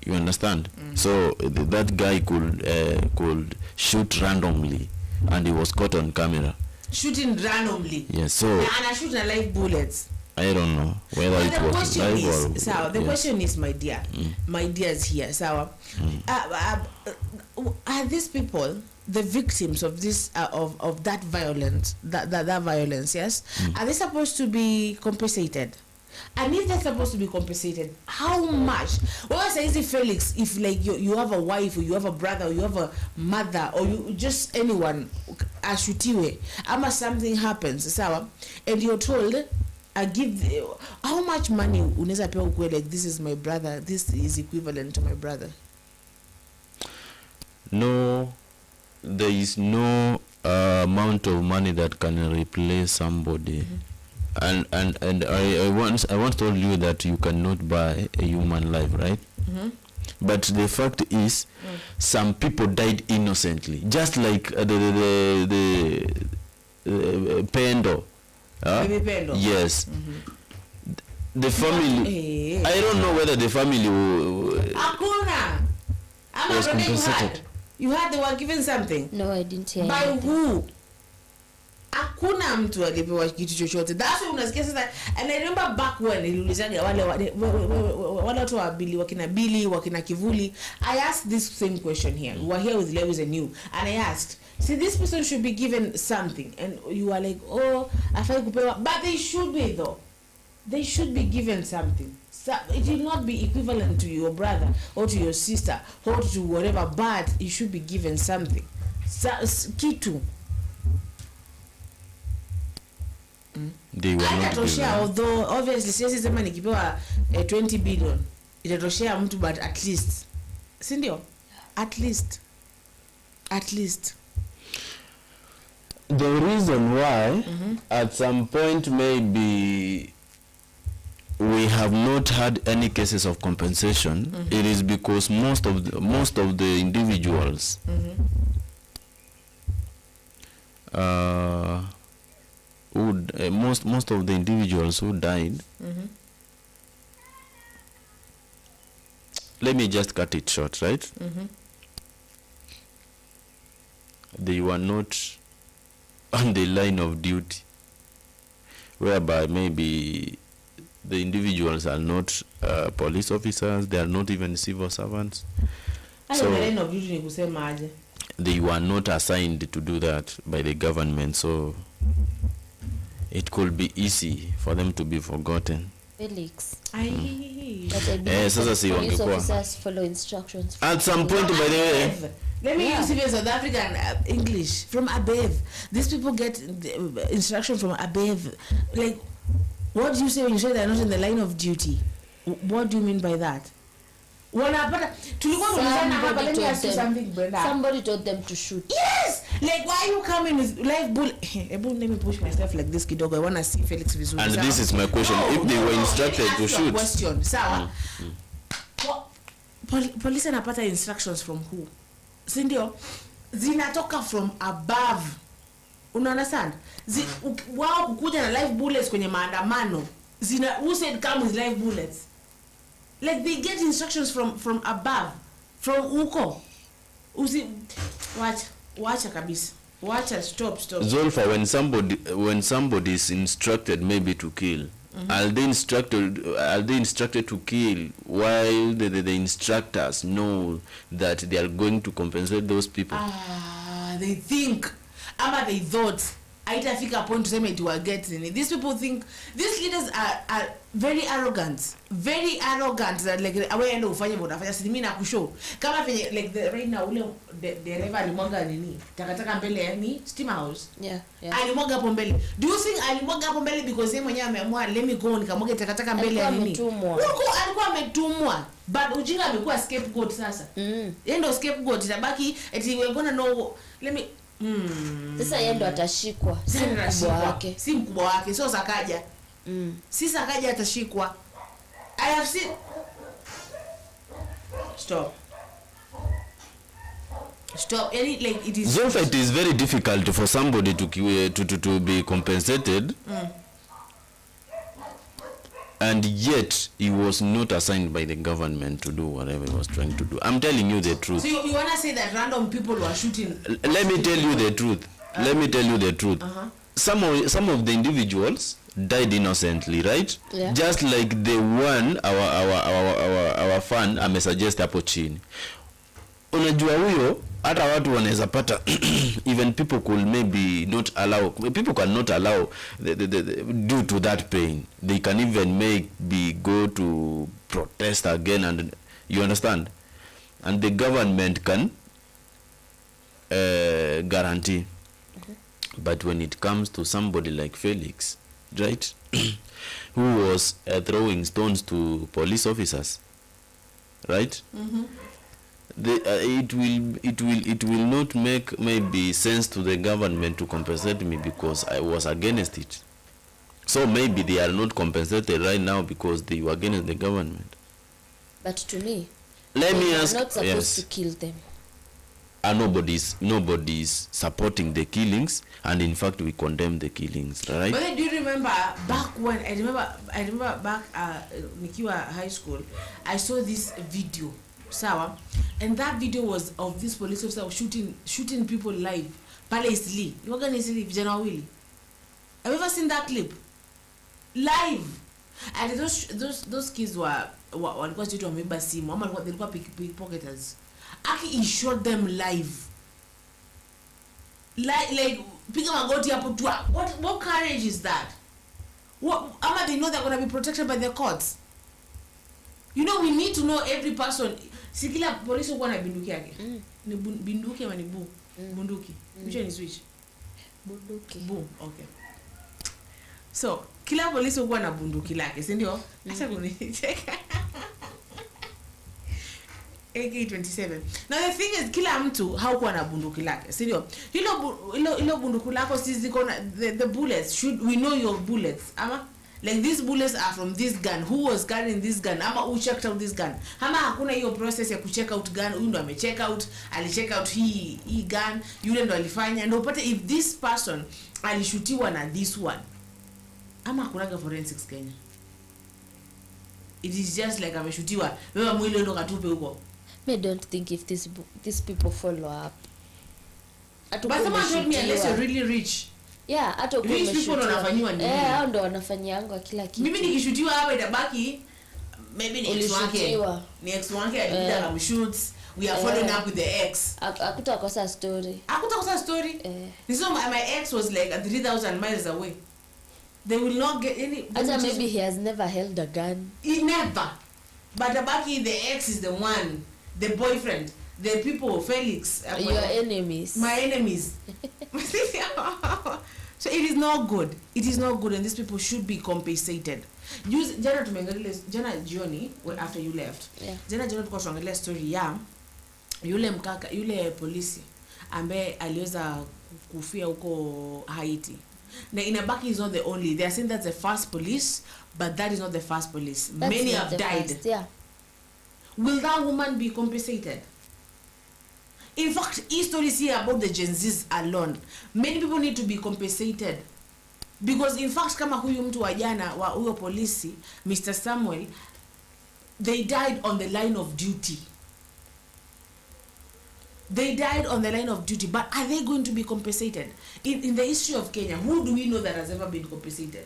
You understand? So that guy could shoot randomly, and he was caught on camera. Shooting randomly? Yes. So. And I shoot live bullets. I don't know whether it was live or. So the question is, my dear, my dear is here. So, are these people the victims of this of that violence? That violence, yes. Are they supposed to be compensated? And if they're supposed to be compensated, how much? What say is it, Felix? If like you have a wife, or you have a brother, or you have a mother, or you just anyone, ashutiwe, ama something happens, sawa, and you're told, how much money unaweza pewa ukwe like this is my brother, this is equivalent to my brother? No, there is no amount of money that can replace somebody. And I once told you that you cannot buy a human life, right? But the fact is, some people died innocently, just like the Pendo. Baby Pendo. Yes. The family. I don't know whether the family was compensated. You heard they were given something? No, I didn't hear. By who? Hakuna mtu alipewa kitu chochote. That's why unasikia sasa. And I remember back when niliulizaga wale watu wa Billy, wakina Billy, wakina Kivuli, I asked this same question here. We were here with Lewis and you, and I asked, see, this person should be given something, and you are like, oh, afai kupewa, but they should be though. They should be given something. So it will not be equivalent to your brother or to your sister or to whatever, but you should be given something. So, kitu. They were not given. Although obviously sisi sema nikipewa 20 billion itatoshea mtu, but at least, si ndio? At least the reason why at some point maybe we have not had any cases of compensation, it is because most of the individuals most of the individuals who died, let me just cut it short, right? They were not on the line of duty, whereby maybe the individuals are not police officers, they are not even civil servants. So the line of duty ni kusema aje? They were not assigned to do that by the government, so it could be easy for them to be forgotten. Felix. Sasa si police wangekuwa. officers follow instructions. At some point, by the way, let me use even South African English. From above, these people get instruction from above. Like, what do you say when you say they're not in the line of duty? What do you mean by that? Somebody told them to shoot. Yes! Like, why are you coming with live bull? Let me push myself like this, kidogo. I want to see Felix vizuri. And this is my question. If they were instructed to shoot. Question. Sawa. Police anapata instructions from who? Sindio? Zinatoka from above. Una understand? Wao kukuja na live bullets kwenye maandamano. Who said come with live bullets? Like, they get instructions from above, from uko. Wacha kabisa. Wacha, stop. Zolfa, when somebody is instructed maybe to kill, are they instructed to kill while the instructors know that they are going to compensate those people? They think, ama they thought haitafika point tuseme it will get in. These people think these leaders are very arrogant that like awe ende ufanye unafanya si mimi nakushow kama vile like the right now ule dereva alimwaga nini takataka mbele ya ni steamer house. Yeah. Alimwaga hapo mbele. Do you think alimwaga hapo mbele because yeye mwenyewe ameamua let me go nikamwaga takataka mbele ya nini? Alikuwa ametumwa. But ujinga amekuwa scapegoat sasa. Yeye ndio scapegoat itabaki eti we're gonna know let me sasa yeye ndo atashikwa, si mkubwa wake, sio Sakaja. Si Sakaja atashikwa. I have seen. Stop. Any like it is. So it is very difficult for somebody to be compensated. And yet he was not assigned by the government to do whatever he was trying to do. I'm telling you the truth. So you want to say that random people were shooting? Let me tell you the truth. Let me tell you the truth. Some of the individuals died innocently, right? Yeah. Just like the one our fan amesuggest hapo chini. Unajua huyo hata watu wanaweza pata even people could maybe not allow, people cannot allow the due to that pain they can even go to protest again, and you understand, and the government can guarantee. But when it comes to somebody like Felix, right, who was throwing stones to police officers, right, it will not make maybe sense to the government to compensate me because I was against it. So maybe they are not compensated right now because they were against the government. But to me, let me ask, are not supposed to kill them. Nobody's supporting the killings, and in fact we condemn the killings, right? But then, do you remember back when I remember back nikiwa high school, I saw this video, sawa, and that video was of this police officer shooting people live. Pale Isli, you were gonna see vijana wawili. Have you ever seen that clip? Live. And those kids walikuwa jitu wameiba simu ama walikuwa pickpocketers. He shot them live. Like piga magoti hapo tu. What courage is that? Ama they know they're going to be protected by the courts. You know, we need to know every person. Si kila polisi uko na bunduki yake. Ni bunduki ama ni bunduki? Which one is which? Bunduki. Okay. So, kila polisi uko na bunduki lake, si ndio? Acha kunicheka. AK-27. Now the thing is, kila mtu haukuwa na bunduki lake, si ndio? Hilo bunduki lako si ziko na the bullets. We know your bullets? Ama like these bullets are from this gun. Who was carrying this gun? Ama who checked out this gun? Ama hakuna hiyo process ya kucheck out gun. Huyu ndo amecheck out, alicheck out hii gun, yule ndo alifanya. Ndio upate if this person alishutiwa na this one. Ama hakunaga forensics Kenya. It is just like ameshutiwa. Wewe mwili ndo katupe huko. I don't think if these people follow up. But someone told me unless you're really rich. Yeah, hata uko rich people wanafanywa nini? Hao ndo wanafanyanga kila kitu. Mimi nikishutiwa hapa itabaki maybe ni ex wake. Ni ex wake alikuja akamshoots. We are following up with the ex. Hakutakosa story. Hakutakosa story. So my ex was like 3,000 miles away. They will not get any. Ata maybe he has never held a gun. He never. But Abaki, the ex is the one, the boyfriend, the people, Felix. Your enemies. My enemies. So it is not good. It is not good, and these people should be compensated. Jana jioni, after you left. Yeah. Jana jioni tulikuwa tunaangalia story ya yule polisi ambaye aliweza kufia huko Haiti. Now Inabaki is not the only. They are saying that's the first police, but that is not the first police. That's many have died. First, yeah. Will that woman be compensated? In fact, history is here about the Gen Zs alone. Many people need to be compensated. Because in fact, kama huyu mtu wa jana wa huyo polisi, Mr. Samuel, they died on the line of duty. They died on the line of duty, but are they going to be compensated? In the history of Kenya, who do we know that has ever been compensated?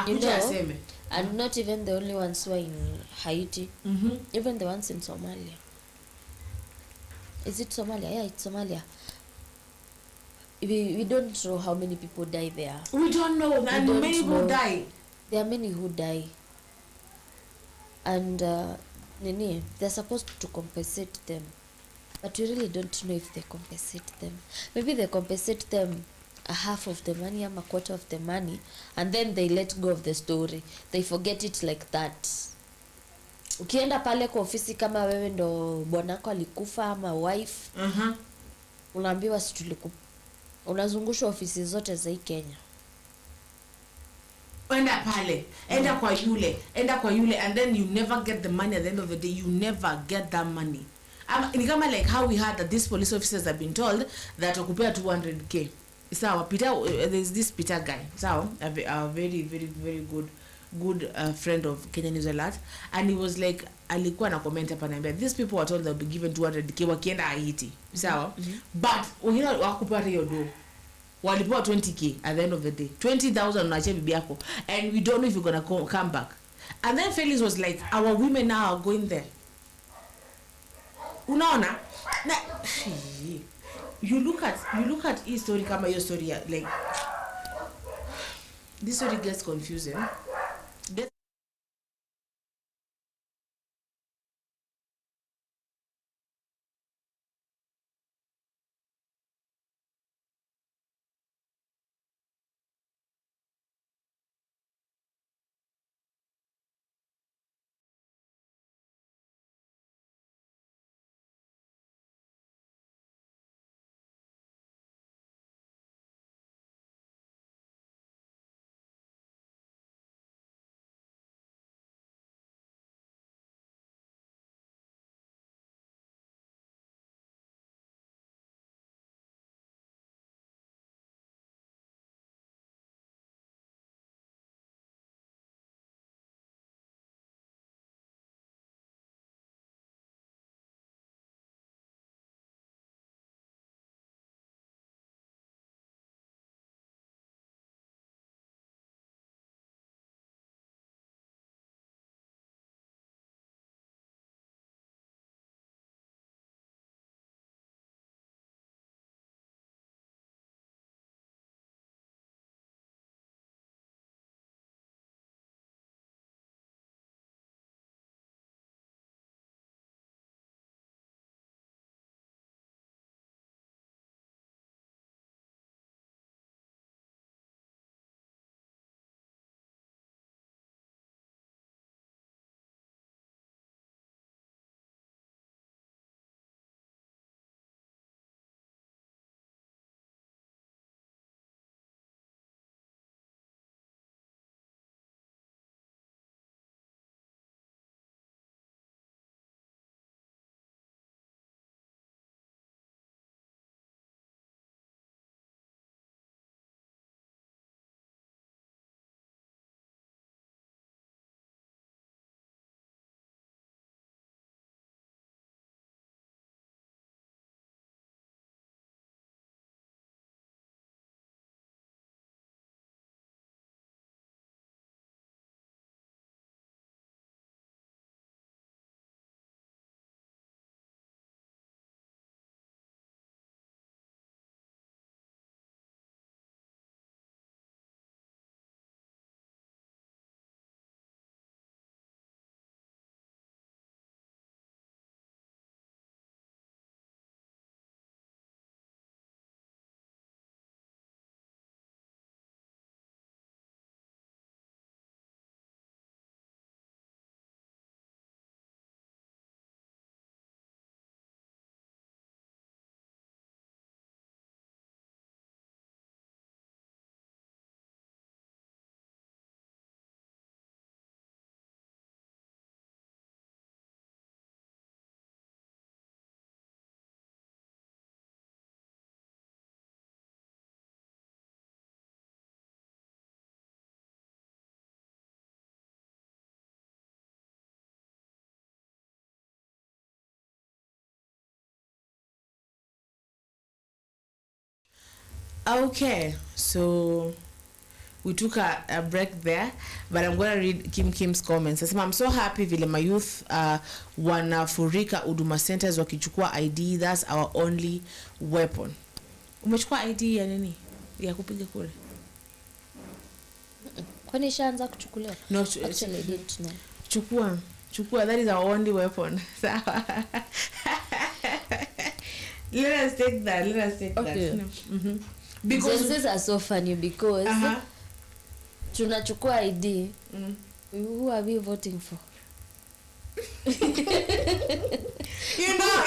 You know, and not even the only ones who are in Haiti, even the ones in Somalia. Is it Somalia? Yeah, it's Somalia. we don't know how many people die there. We don't know, and many people die. There are many who die. And they're supposed to compensate them. But we really don't know if they compensate them. Maybe they compensate them a half of the money, a quarter of the money, and then they let go of the story. They forget it like that. Ukienda pale kwa ofisi kama wewe ndo bwanako alikufa ama wife, unaambiwa unazungushwa ofisi zote za Kenya. Enda pale, enda kwa yule, and then you never get the money at the end of the day. You never get that money. Ni kama like how we heard that these police officers have been told that wakupea 200k. Sawa, Peter, there's this Peter guy. Sawa, a very, very, very good friend of Kenya News Alert, and he was like, alikuwa na comment hapa naambia, these people were told they'll be given 200k wakienda Haiti. Sawa, but wengine wakupea hiyo do. Walipewa 20k at the end of the day. 20,000 unaachia bibi yako, and we don't know if you're gonna come back. And then Felix was like, our women now are going there. Unaona? You look at his story kama your story, like this story gets confusing. Okay, so we took a break there, but I'm going to read Kim's comments. Asema, I'm so happy vile my youth wanafurika Huduma centers wakichukua ID. That's our only weapon. Umechukua ID ya nini? Ya kupiga kura? Kwani shaanza kuchukuliwa? No, actually I didn't know. Chukua, that is our only weapon. Let us take that. Okay. No. Because these are so funny because tunachukua ID. Who are we voting for? you know.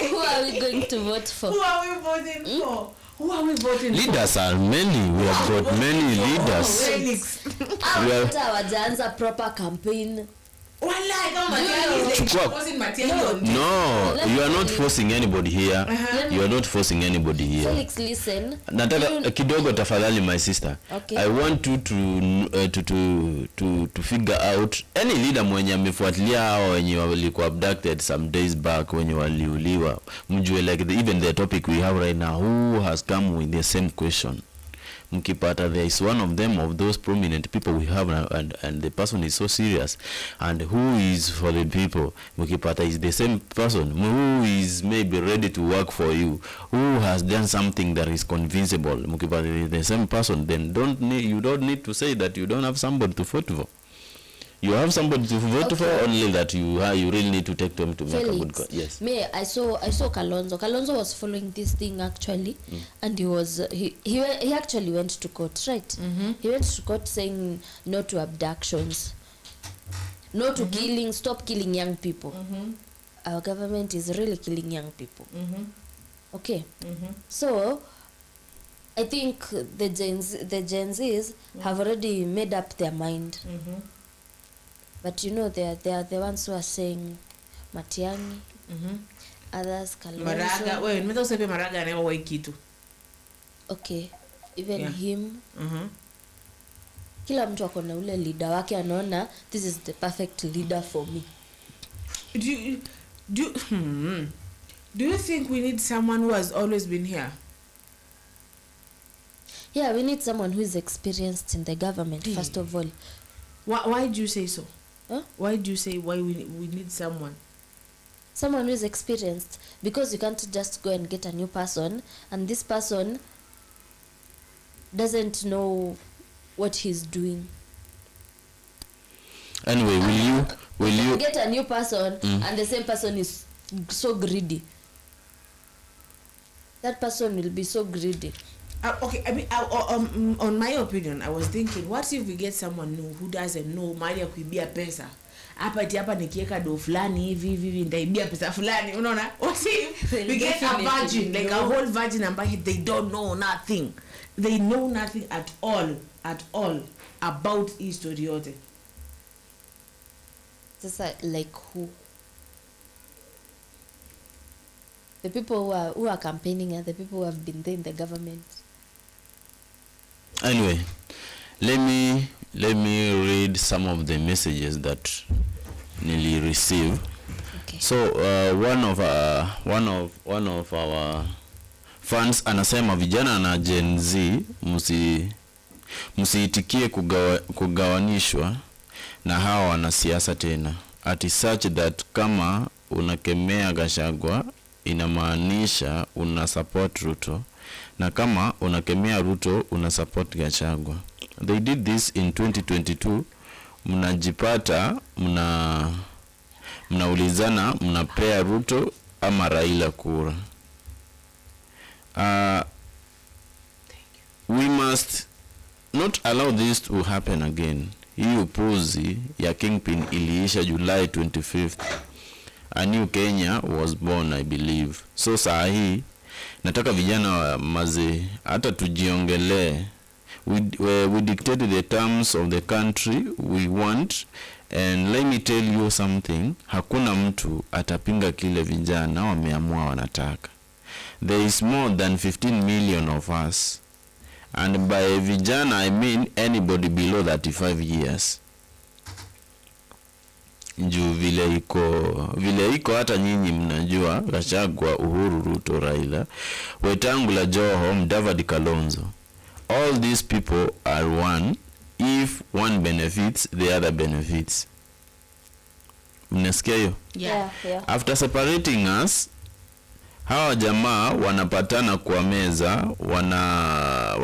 Who are we going to vote for? Who are we voting for? Who are we voting for? Leaders are many. We have got many leaders. Hata hawajaanza proper campaign. No, you are not forcing anybody here. You are not forcing anybody here. Felix, listen. Nataka kidogo tafadhali, my sister. Okay. I want you to figure out any leader mwenye amefuatilia hao wenye walikuwa abducted some days back wenye waliuliwa. Mjue like even the topic we have right now, who has come with the same question. Mkipata there is one of them, of those prominent people we have, and the person is so serious, and who is for the people. Mkipata is the same person who is maybe ready to work for you, who has done something that is convincible. Mkipata is the same person, then you don't need to say that you don't have somebody to vote for. You have somebody to vote for, only that you really need to take them to Felix, make a good call. Yes. I saw Kalonzo. Kalonzo was following this thing actually, and he actually went to court, right? He went to court saying no to abductions, no to killing, stop killing young people. Our government is really killing young people. Okay. So I think the Gen Zs have already made up their mind. But you know, they are the ones who are saying Matiang'i, others Kalonzo. Maraga, wewe nimetoka kusema Maraga anayewa kitu. Okay, even him. Kila mtu akona ule leader wake anaona this is the perfect leader for me. Do you think we need someone who has always been here? Yeah, we need someone who is experienced in the government, first of all. Why do you say so? Huh? Why do you say we need someone? Someone who is experienced, because you can't just go and get a new person and this person doesn't know what he's doing. Anyway, will you get a new person and the same person is so greedy? That person will be so greedy. Okay, I mean, on my opinion, I was thinking, what if we get someone new who doesn't know mali ya kuibia pesa? Hapa nikiweka do fulani hivi ndaibia pesa fulani, unaona? What if we get a virgin, like a whole virgin ambaye they don't know nothing. They know nothing at all about history yote. Just like who? The people who are campaigning are the people who have been there in the government. Anyway, let me read some of the messages that Nili received. Okay. So one of our fans anasema vijana na Gen Z msiitikie kugawanishwa na hawa wanasiasa tena. At such that kama unakemea Gachagua inamaanisha una support Ruto, na kama unakemea Ruto una support Gachagua. They did this in 2022. Mnajipata mnaulizana mnapea Ruto ama Raila kura. We must not allow this to happen again. Hii upuzi ya Kingpin iliisha July 25th. A new Kenya was born, I believe. So saa hii nataka vijana maze hata tujiongelee. We dictate the terms of the country we want, and let me tell you something, hakuna mtu atapinga kile vijana wameamua wanataka. There is more than 15 million of us, and by vijana I mean anybody below 35 years. Njuu vile iko hata nyinyi mnajua Gachagua, Uhuru, Ruto, Raila, Wetangula, Joho, Mudavadi, Kalonzo. All these people are one. If one benefits, the other benefits. Mnasikia hiyo? Yeah. After separating us hawa jamaa wanapatana kwa meza,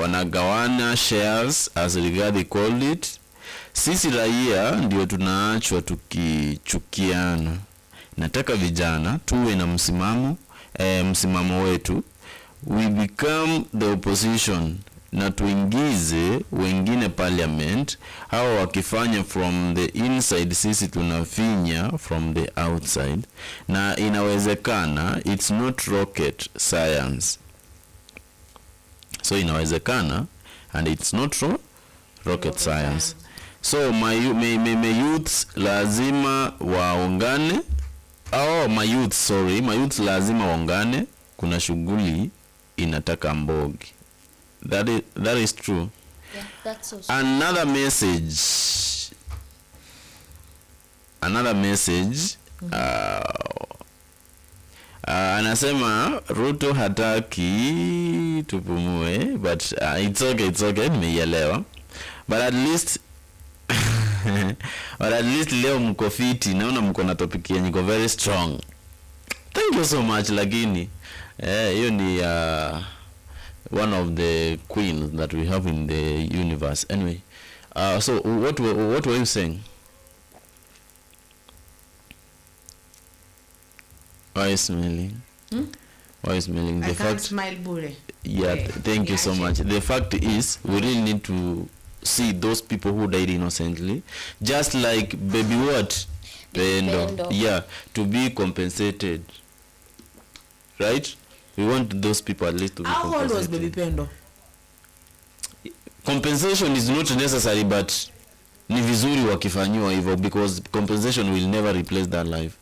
wanagawana shares as Rigathi called it. Sisi raia ndio tunaachwa tukichukiana. Nataka vijana tuwe na msimamo wetu. We become the opposition na tuingize wengine parliament. Hawa wakifanya from the inside, sisi tunafinya from the outside. Na inawezekana, it's not rocket science. So inawezekana and it's not rocket science. So my youths lazima waungane. My youths lazima waungane. Kuna shughuli inataka mbogi. That is true. Yeah, that's also Another message anasema Ruto hataki tupumue, but it's okay, nimeielewa. But at least leo mko fiti, naona mko na topic yenye iko very strong. Thank you so much. Lakini hiyo ni one of the queens that we have in the universe. Anyway, so what were you saying? Why is smiling? Why is smiling? I can't smile bure. Yeah, thank you so much. The fact is, we really need to see those people who died innocently, just like baby what? Pendo. Yeah, to be compensated. Right? We want those people at least to be compensated. How old was baby Pendo? Compensation is not necessary, but ni vizuri wakifanywa hivyo, because compensation will never replace that life.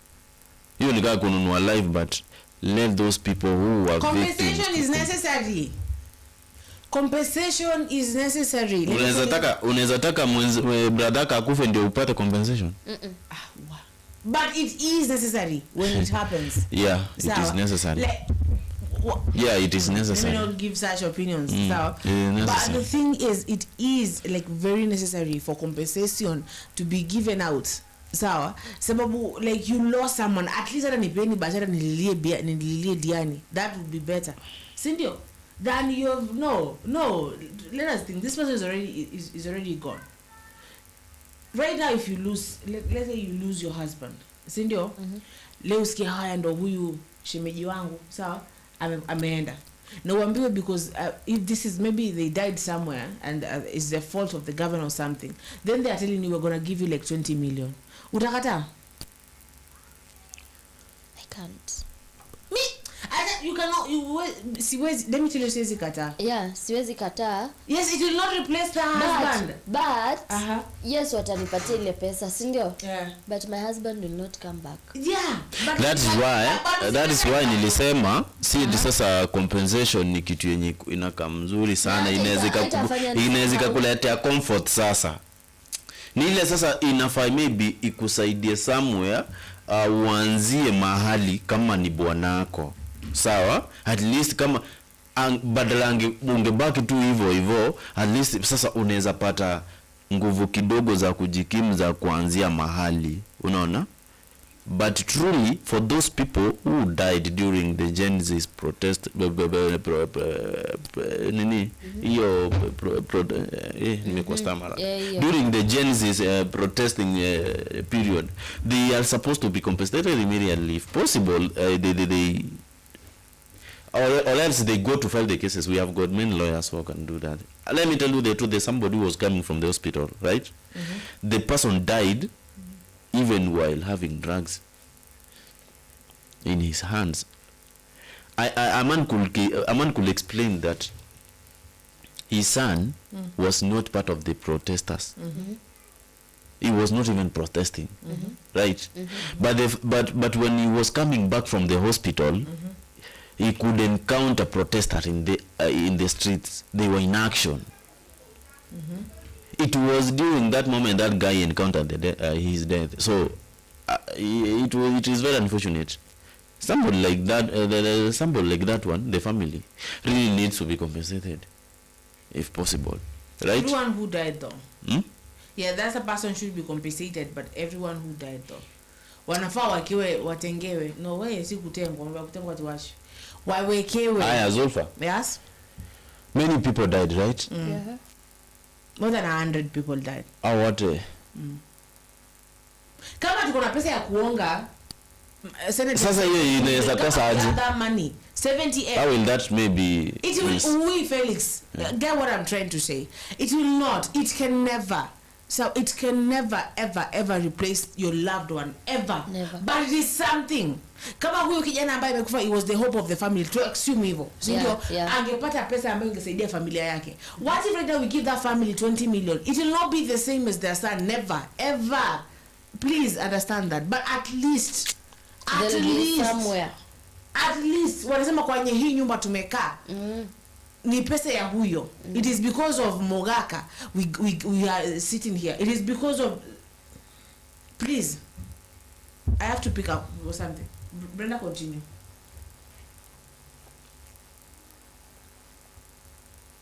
You ni kama kununua life, but let those people who are compensation is necessary. Compensation is necessary. Unaweza taka brother akufe ndio upate compensation. But it is necessary when it happens. Yeah, it is necessary. Yeah, it is necessary. Let me not give such opinions. But the thing is, it is like very necessary for compensation to be given out. Sababu like you lost someone, at least hata nipeni bashara nililie diani, that would be better. Sindio? Then you have no. Let us think. This person is already gone. Right now, if you lose, let's say you lose your husband, sindio? Leo sikia haya ndo huyu shemeji wangu, sawa? Ameenda. Na uambiwe because if this is maybe they died somewhere and it's the fault of the government or something, then they are telling you we're going to give you like 20 million. Utakata? I can't. You cannot. Let me tell you, siwezi kata. Yeah, siwezi kata. Yes, it will not replace the husband. But yes, watanipatia ile pesa, si ndio? Yeah. But my husband will not come back. Yeah. That is why nilisema sasa compensation ni kitu yenye inaka mzuri sana, inaweza kukuletea comfort sasa. Ni ile sasa inafai maybe ikusaidie somewhere, uanzie mahali kama ni bwanako. Sawa? At least kama badala ungebaki tu hivyo, at least sasa unaweza pata nguvu kidogo za kujikimu za kuanzia mahali. Unaona? But truly, for those people who died during the Genesis protest, during the Genesis protesting period, they are supposed to be compensated immediately. If possible, they or else they go to file the cases. We have got many lawyers who can do that. Let me tell you the truth. There's somebody who was coming from the hospital, right? The person died even while having drugs in his hands. A man could explain that his son was not part of the protesters. He was not even protesting, right? But when he was coming back from the hospital, he could encounter protesters in the streets. They were in action. It was during that moment that guy encountered his death. So it is very unfortunate. Somebody like that one, the family really needs to be compensated, if possible, right? Everyone who died though. Yeah, that's a person should be compensated, but everyone who died though. Wanafaa wakiwe watengewe. No way, si kutengwa, kutengwa tuwashi. wawekewe. Aya, Zulfa. Yes. Many people died, right? Yeah. More than 100 people died. Oh, what? Kama tuko na pesa ya kuonga sasa hiyo inaweza kosa aje? That money 78. How will that maybe it will we Felix, get what I'm trying to say? It will not, it can never, so it can never ever replace your loved one, ever. Never. But it is something. Kama huyo kijana ambaye amekufa, he was the hope of the family, to assume hivyo, sindio? Angepata pesa ambayo ingesaidia familia yake. What if right now we give that family 20 million? It will not be the same as their son, never ever. Please understand that. But at least somewhere, at least wanasema kwenye hii nyumba tumekaa ni pesa ya huyo. It is because of Mogaka we are sitting here. It is because of, please, I have to pick up or something. Brenda, continue.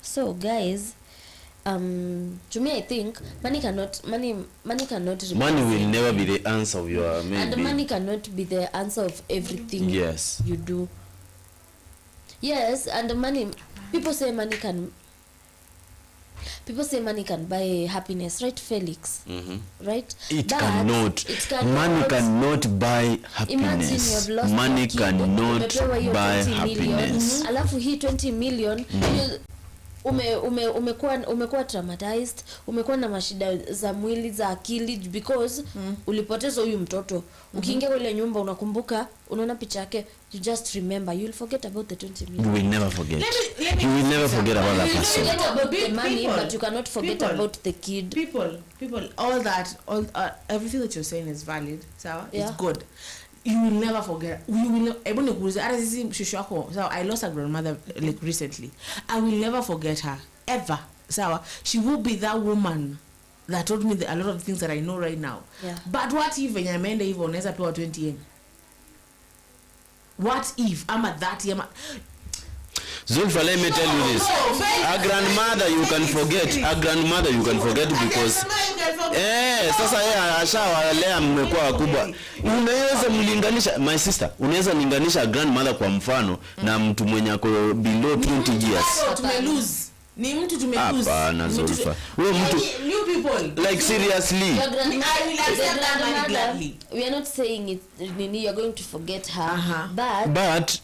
So guys, to me I think money cannot replace money will never be the answer of your maybe. And money cannot be the answer of everything. Yes. You do. Yes, and money, people say money can buy happiness, right, Felix? Right? It but cannot. Money cannot buy happiness. Imagine you have lost money your kid, cannot buy happiness. Alafu hii 20 million umekuwa traumatized, umekuwa na mashida za mwili, za akili, because ulipoteza huyu mtoto. Ukiingia ile nyumba unakumbuka, unaona picha yake, you just remember, you will forget about the 20 million. You will never forget. You will never forget about that person. You forget about the money, but you cannot forget about the kid. People, all that, everything that you're saying is valid. So it's good. You will never forget. You will never. So I lost a grandmother like recently. I will never forget her ever. So she will be that woman that told me a lot of things that I know right now. Yeah. But what if when I'm in the even unaweza pewa 20 yen? What if I'm at that year? Zulfa, let me tell you this. A grandmother you can forget. A grandmother you can forget because sasa yeye ashawalea mmekuwa wakubwa. Unaweza mlinganisha, my sister, unaweza linganisha grandmother kwa mfano na mtu mwenye ako below 20 years. Tumelose. Ni mtu tumelose. Hapana Zulfa. Wewe mtu new people. Like seriously. We are not saying it, you're going to forget her. But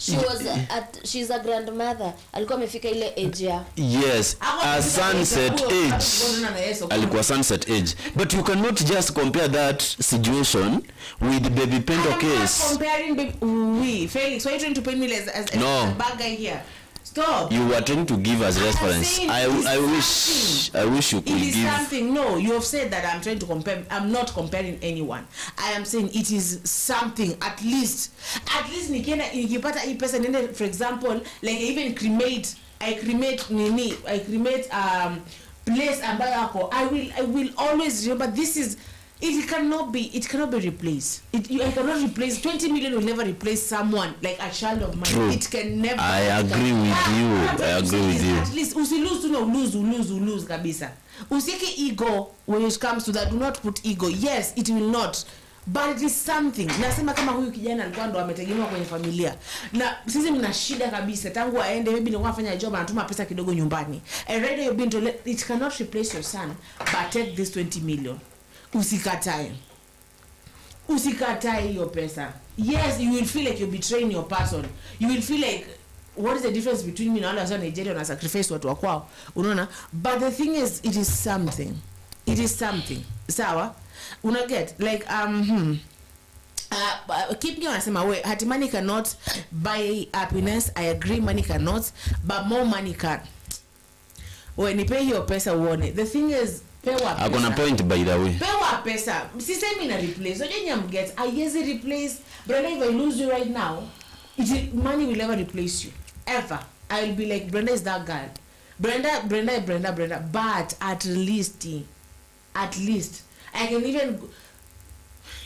she's a grandmother. Alikuwa amefika ile age ya. Yes, a sunset age. Alikuwa sunset age. But you cannot just compare that situation with the baby Pendo case. I'm comparing baby. Felix, why are you trying to paint me as a bad guy here? Stop. You were trying to give us reference. I wish you could give. It is something. No, you have said that I'm trying to compare. I'm not comparing anyone. I am saying it is something. At least nikipata hii pesa nende, for example, like I even cremate place ambayo yako. I will always remember this is. It cannot be replaced. I cannot replace 20 million. Will never replace someone like a child of mine. True. It can never. I agree with you. At least lose kabisa. Usiki ego when it comes to that. Do not put ego. Yes, it will not. But it is something. Nasema kama huyu kijana alikuwa ndo ametegemewa kwenye familia. Na sisi mna shida kabisa. Tangu aende maybe ni wafanya job anatuma pesa kidogo nyumbani. And right now you've been told it cannot replace your son, but take this 20 million. Usikatae hiyo pesa. Yes, you will feel like you're betraying your person. You will feel like, what is the difference between me na wale wa Nigeria na sacrifice watu wa kwao? Unaona? But the thing is, it is something. Sawa? Una get like keep me anasema we hati money cannot buy happiness. I agree, money cannot, but more money can. When you pay your pesa uone. The thing is, I'm gonna point by the way. Pewa pesa. Sisemi na replace. So you get I yes replace. But if I lose you right now, money will never replace you. Ever. I will be like, Brenda is that girl. Brenda. But at least I can even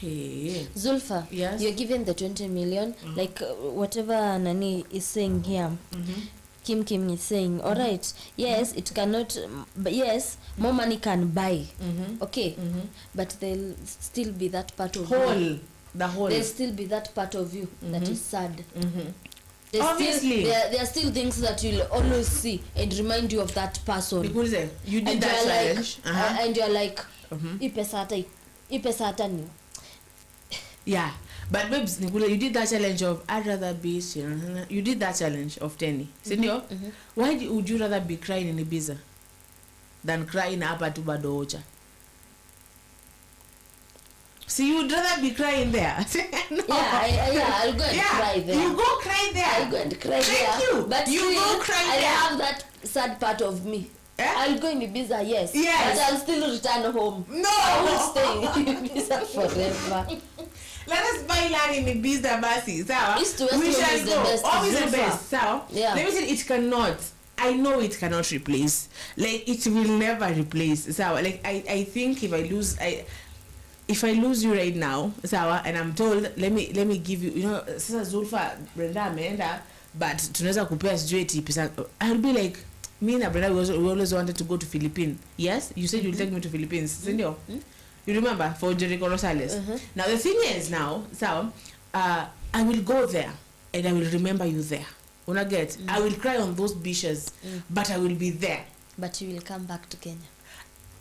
hey. Zulfa, yes? You're given the 20 million, like whatever Nani is saying here. Kim is saying, all right, yes, it cannot, but yes, more money can buy, okay, but there'll still be that part of you. The whole. There'll still be that part of you that is sad. Obviously. There are still things that you'll always see and remind you of that person. Because you did and that challenge. Like, and you're like, ipesata. Yeah. But babes, you did that challenge of I'd rather be, you did that challenge of 10. Senio, why would you rather be crying in Ibiza than crying up at Ubadoja? See, you'd rather be crying there. No. I'll go and cry there. You go cry there. I'll go and cry there. Thank you. But you still, go cry I there. have that sad part of me. I'll go in Ibiza, yes. But I'll still return home. No. I will stay in Ibiza forever. Let us buy land in Ibiza, Basi. So we shall go. Always the best. So let me say it cannot. I know it cannot replace. Like it will never replace. So like I think if I lose you right now, sawa, and I'm told let me give you, sasa Zulfa Brenda ameenda but tunaweza kupea sijui 80%, I'll be like, me and Brenda we always wanted to go to Philippines. Yes, you said you'll take me to Philippines, sindio? You remember for Jericho Rosales? Now the thing is now, so I will go there and I will remember you there. When I get, I will cry on those beaches, but I will be there. But you will come back to Kenya.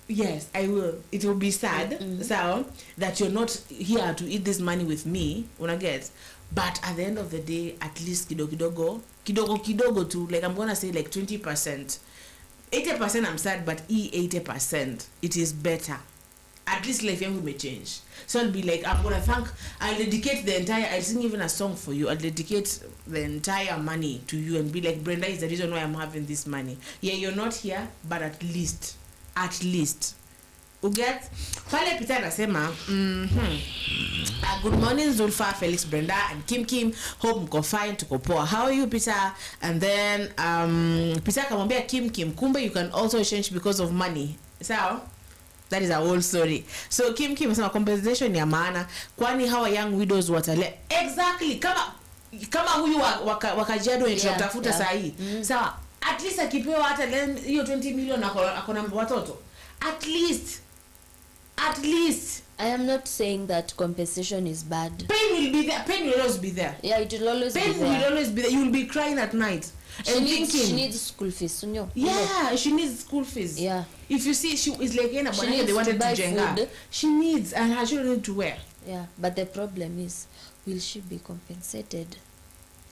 Yes, I will. It will be sad, so that you're not here to eat this money with me. When I get, but at the end of the day, at least kidogo too. Like I'm gonna say like 20%, 80%. I'm sad, but 80%. It is better. At least life may change. So I'll be like, I'll dedicate the entire, I'll sing even a song for you. I'll dedicate the entire money to you and be like, Brenda is the reason why I'm having this money. Yeah, you're not here, but at least. Uget? Pale Peter anasema, good morning Zulfa, Felix, Brenda, and Kim. Hope mko fine, tuko poa. How are you, Peter? And then Peter akamwambia Kim, kumbe you can also change because of money. So that is a whole story. So Kim anasema compensation ya maana, kwani hawa young widows watale. Exactly. Kama huyu wakajiado tunatafuta saa hii. Sawa. At least akipewa hata hiyo 20 million akona watoto. At least. I am not saying that compensation is bad. Pain will be there. Pain will always be there. Yeah, it will always be there. Pain will always be there. You will be crying at night. She needs school fees. Yeah, she needs school fees. Yeah. If you see, she is like they wanted to jenga. She needs, and her children need to wear. Yeah, but the problem is, will she be compensated?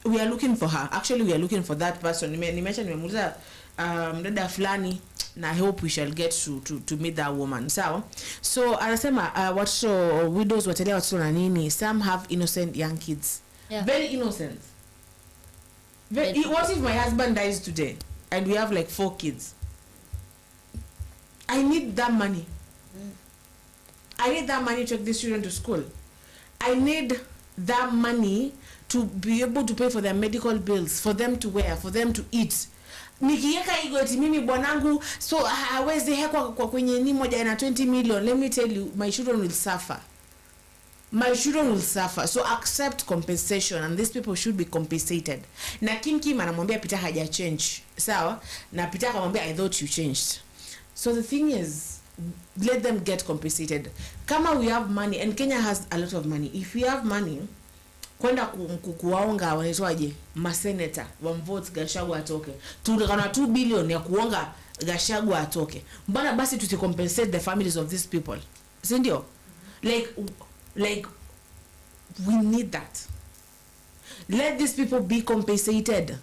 We are looking for her. Actually, we are looking for that person. Nimemuuliza dada fulani, na I hope we shall get to meet that woman. So anasema watoto widows watelea watoto na nini? Some have innocent young kids. Yeah. Very innocent. What if my husband dies today and we have like 4 kids? I need that money. I need that money to take these children to school. I need that money to be able to pay for their medical bills, for them to wear, for them to eat. Nikiweka ego eti mimi bwanangu so hawezi hekwa kwa kwenye ni moja na 20 million, let me tell you, my children will suffer. So accept compensation, and these people should be compensated. Na Kim anamwambia Peter haja change. Sawa? Na Peter akamwambia I thought you changed. So the thing is, let them get compensated. Kama we have money, and Kenya has a lot of money. If we have money, kwenda kuwaonga wanaitwaje maseneta wamvote Gachagua atoke, tunakana 2 billion ya kuonga Gachagua atoke, mbona basi compensate the families of these people, si ndio? Like we need that. Let these people be compensated.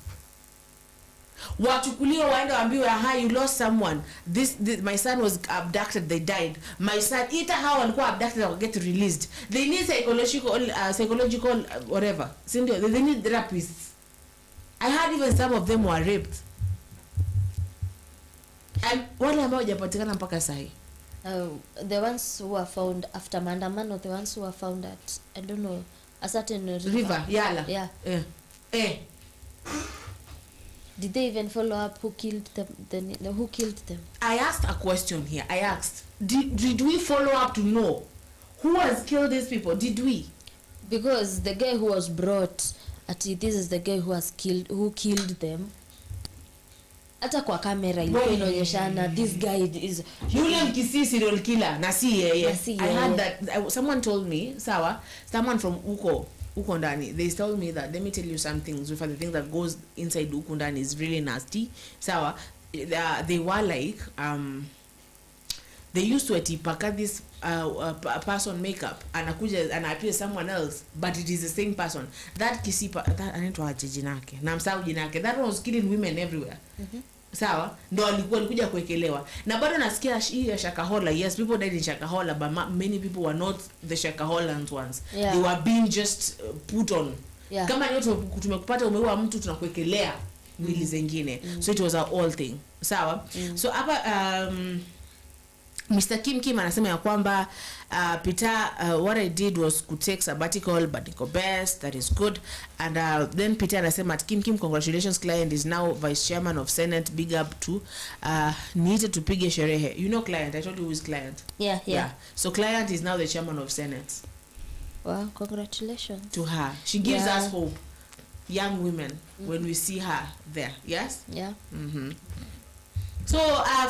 Wachukuliwa waende waambiwe, you lost someone, this my son was abducted, they died, my son ita how walikuwa abducted or get released, they need psychological whatever, sindio? They need therapists. I heard even some of them were raped, and wale ambao hajapatikana mpaka sahi, the ones who were found after Maandamano, the ones who were found at, I don't know, a certain river. Yala. Yeah. Did they even follow up who killed them? Who killed them? I asked a question here. I asked, did we follow up to know who has killed these people? Did we? Because the guy who was brought, this is the guy who killed them. Hata kwa kamera ilikuwa inaonyeshana this guy is yule mkisi serial killer na si yeye. I heard that someone told me, sawa, someone from Uko huko ndani, they told me that, let me tell you some things, with the thing that goes inside huko ndani is really nasty. Sawa, they were like they used to atipaka this person makeup anakuja anaapia someone else, but it is the same person. That kisipa that anaitwa jinake na msahau jinake, that was killing women everywhere. Sawa, ndo alikuja kuwekelewa. Na bado nasikia hii ya Shakahola, yes, people died in Shakahola, but many people were not the Shakaholans ones. They were being just put on. Kama leo tumekupata umeua mtu tunakuwekelea mwili zingine. So it was a all thing. Sawa. So hapa Mr. Kim anasema ya kwamba Peter, what I did was to take sabbatical, but niko best, that is good. And then Peter anasema Kim, congratulations, client is now vice chairman of Senate, big up to needed to pige sherehe. You know client, I told you who is client. Yeah. So client is now the chairman of Senate. Wow, congratulations to her. She gives us hope, young women, when we see her there. Yes? Yeah. So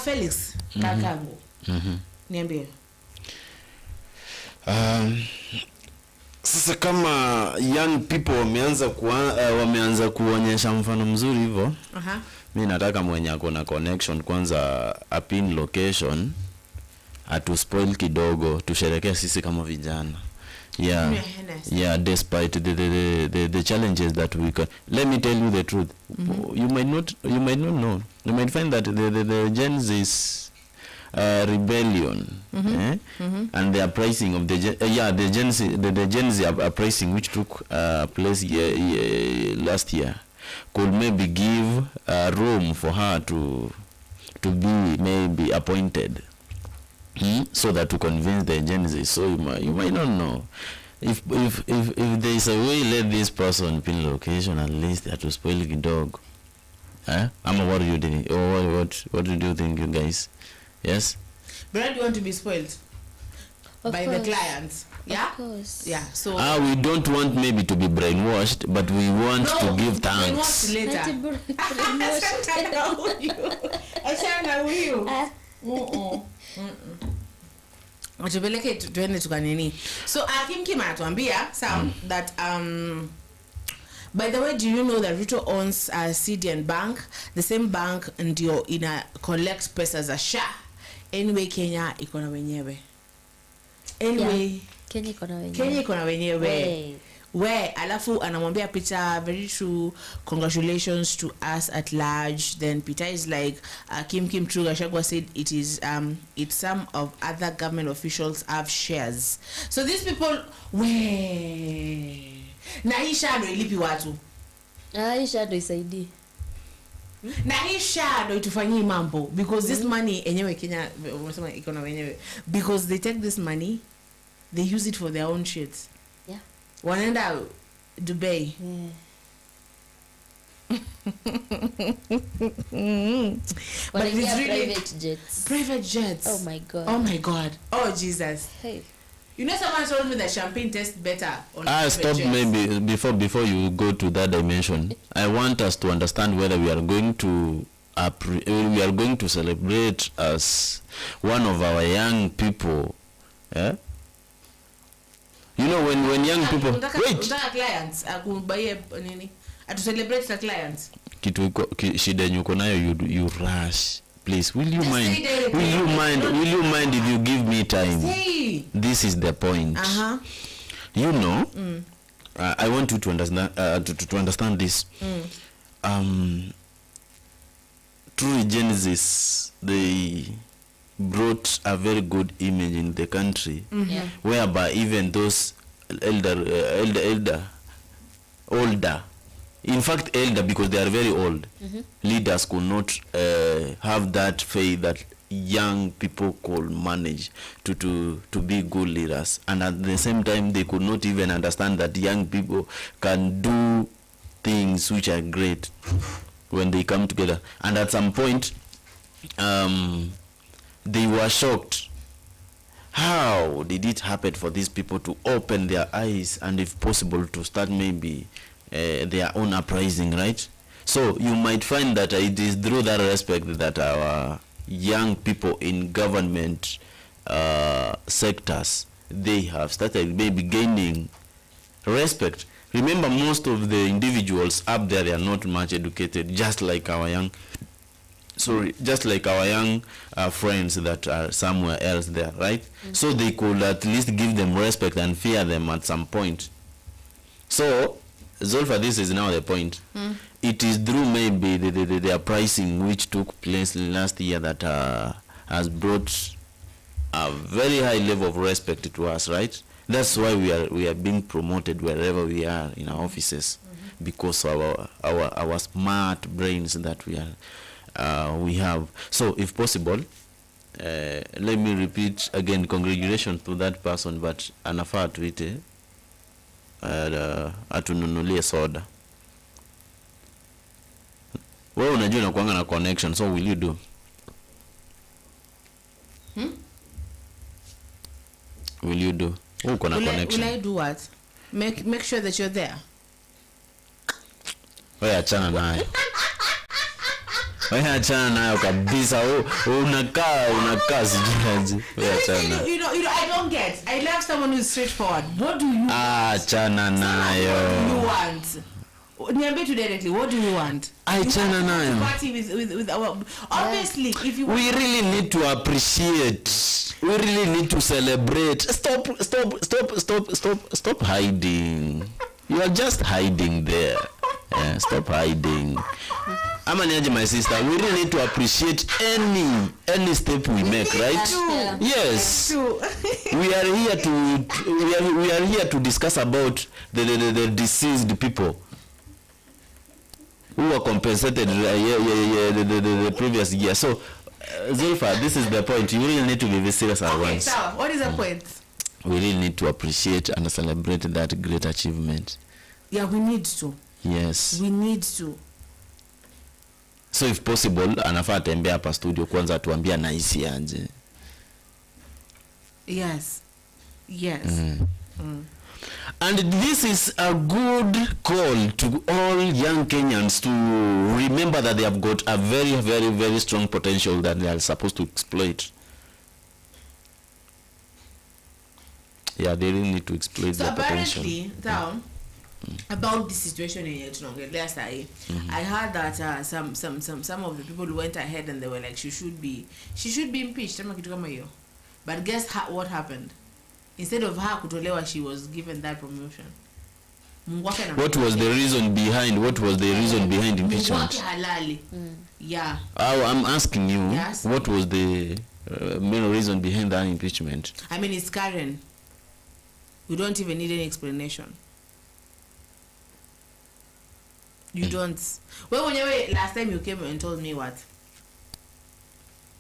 Felix kakangu, niambie. Sasa kama young people wameanza kuonyesha mfano mzuri hivyo, mimi nataka mwenye ako na connection kwanza apin location atu spoil kidogo, tusherekea sisi kama vijana. Yeah, despite the challenges that we can. Let me tell you the truth. You might not know. You might find that the Gen Z's rebellion and the uprising of the Gen Z uprising which took place last year could maybe give room for her to be maybe appointed. So that to convince the Gen Z. So you might not know. If there is a way, let this person pin location, at least they have to spoil the dog. Ama, what do you think? Or what do you think, you guys? Yes? But you want to be spoiled by the clients. Yeah? Of course. Yeah. So we don't want maybe to be brainwashed, but we want to give thanks. Wachopeleke tuende tukanini. So Kim anatuambia that by the way, do you know that Ruto owns CDN Bank? The same bank ndio ina collect pesa za SHA. Anyway, Kenya iko na wenyewe. Anyway, Kenya iko na wenyewe. Where alafu anamwambia Peter, very true, congratulations to us at large. Then Peter is like, Kim True Gachagua said it is it's some of other government officials have shares. So these people na hii shadow ilipi watu? Hii shadow isaidii. Na hii shadow itufanyie mambo because this money enyewe Kenya unasema iko na wenyewe, because they take this money, they use it for their own shit. Wanaenda Dubai. But it's really private jets. Oh my god. Oh Jesus. Hey. You know, someone told me that champagne tastes better on stop jets. Maybe before you go to that dimension, I want us to understand whether we are going to celebrate as one of our young people. You know, when young people clients akubaye nini atu celebrate the clients kitu shida nyuko nayo, you rush. Please, will you mind if you give me time? This is the point. You know, I want you to understand to understand this. True Genesis, they brought a very good image in the country, whereby even those older, in fact elder, because they are very old, leaders could not have that faith that young people could manage to be good leaders, and at the same time they could not even understand that young people can do things which are great when they come together. And at some point they were shocked. How did it happen for these people to open their eyes and, if possible, to start maybe their own uprising, right? So you might find that it is through that respect that our young people in government sectors, they have started maybe gaining respect. Remember, most of the individuals up there, they are not much educated, just like our young friends that are somewhere else there, right? So they could at least give them respect and fear them at some point. So Zulfa, this is now the point. It is through maybe the pricing which took place last year that has brought a very high level of respect to us, right? That's why we are being promoted wherever we are in our offices, because of our smart brains that we have. So if possible, let me repeat again, congratulations to that person, but anafaa tuite atununulie soda. Wewe unajua unakuanga na connection, so will you do? Will you do? Uko na connection. Will I do what? Make sure that you're there. Wewe achana naye. Wewe achana naye kabisa. Unakaa sijaje. Wewe achana naye. You know, I don't get. I love someone who's straightforward. What do you achana nayo. What do you want? Niambie tu directly, what do you want? Achana nayo. Party with our, obviously, if you we really need to appreciate. We really need to celebrate. Stop hiding. You are just hiding there. Yeah, stop hiding. Amaniaje, my sister, we really need to appreciate any step we make, right? Yeah. Yes. we are here to discuss about the deceased people who were compensated the previous year. So Zulfa, this is the point. You really need to be very serious at once. So what is the point? We really need to appreciate and celebrate that great achievement. Yeah, we need to. Yes. We need to. So if possible, anafaa tembea hapa studio kwanza tuambia naisi anje. Yes. And this is a good call to all young Kenyans to remember that they have got a very, very, very strong potential that they are supposed to exploit. Yeah, they really need to exploit their potential. So apparently, about the situation in Yetunongelea sahi, I heard that some of the people went ahead and they were like, she should be impeached, ama kitu kama hiyo. But guess what happened? Instead of her kutolewa, she was given that promotion. What was the reason behind impeachment? Halali. Yeah. I'm asking you, yes. What was the main reason behind that impeachment? I mean, it's Karen. We don't even need any explanation. You don't. Well, when last time you came and told me what?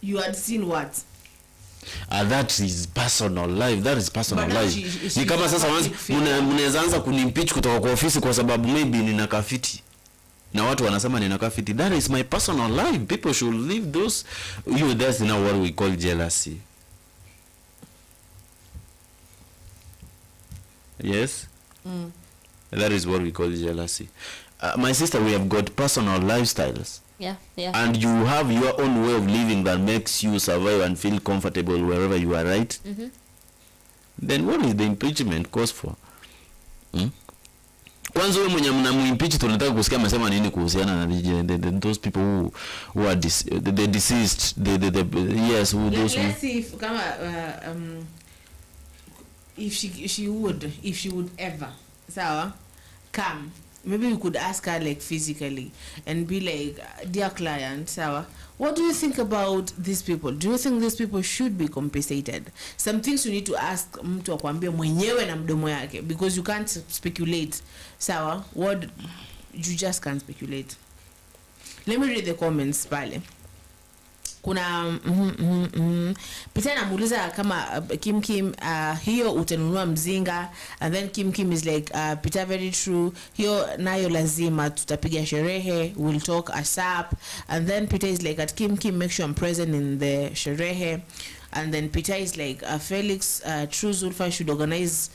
You had seen what? That is personal life. That is personal But life. Ni kama sasa mnaweza anza kunimpeach kutoka kwa ofisi kwa sababu maybe nina kafiti. Na watu wanasema nina kafiti. That is my personal life. People should leave those. That's now what we call jealousy. Yes? That is what we call jealousy. My sister, we have got personal lifestyles. Yeah. And you have your own way of living that makes you survive and feel comfortable wherever you are, right? Then what is the impeachment cause for? Kwanza wewe mwenye mnamuimpeach tunataka kusikia amesema nini kuhusiana na those people who are the deceased, yes, who those. Let's see if kama if she would ever come. Maybe we could ask her like physically and be like, dear client, what do you think about these people? Do you think these people should be compensated? Some things you need to ask mtu akwambie mwenyewe na mdomo yake, because you can't speculate. What you just can't speculate. Let me read the comments pale. Kuna Peter anamuuliza kama Kim hiyo utanunua mzinga, and then Kim is like Peter, very true, hiyo nayo lazima tutapiga sherehe, we'll talk ASAP. And then Peter is like, at Kim make sure I'm present in the sherehe. And then Peter is like, Felix, true Zulfa should organize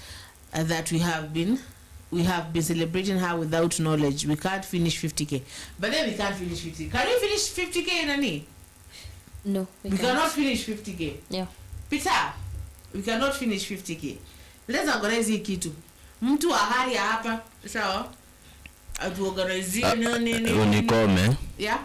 that we have been celebrating her without knowledge. We can't finish 50k. But then we can't finish 50k. Can we finish 50k nani? No, we cannot finish 50k. Yeah. Peter, we cannot finish 50k. Let's organize hii kitu. mtu wa hali hapa sawa atuorganize nini unikome yeah.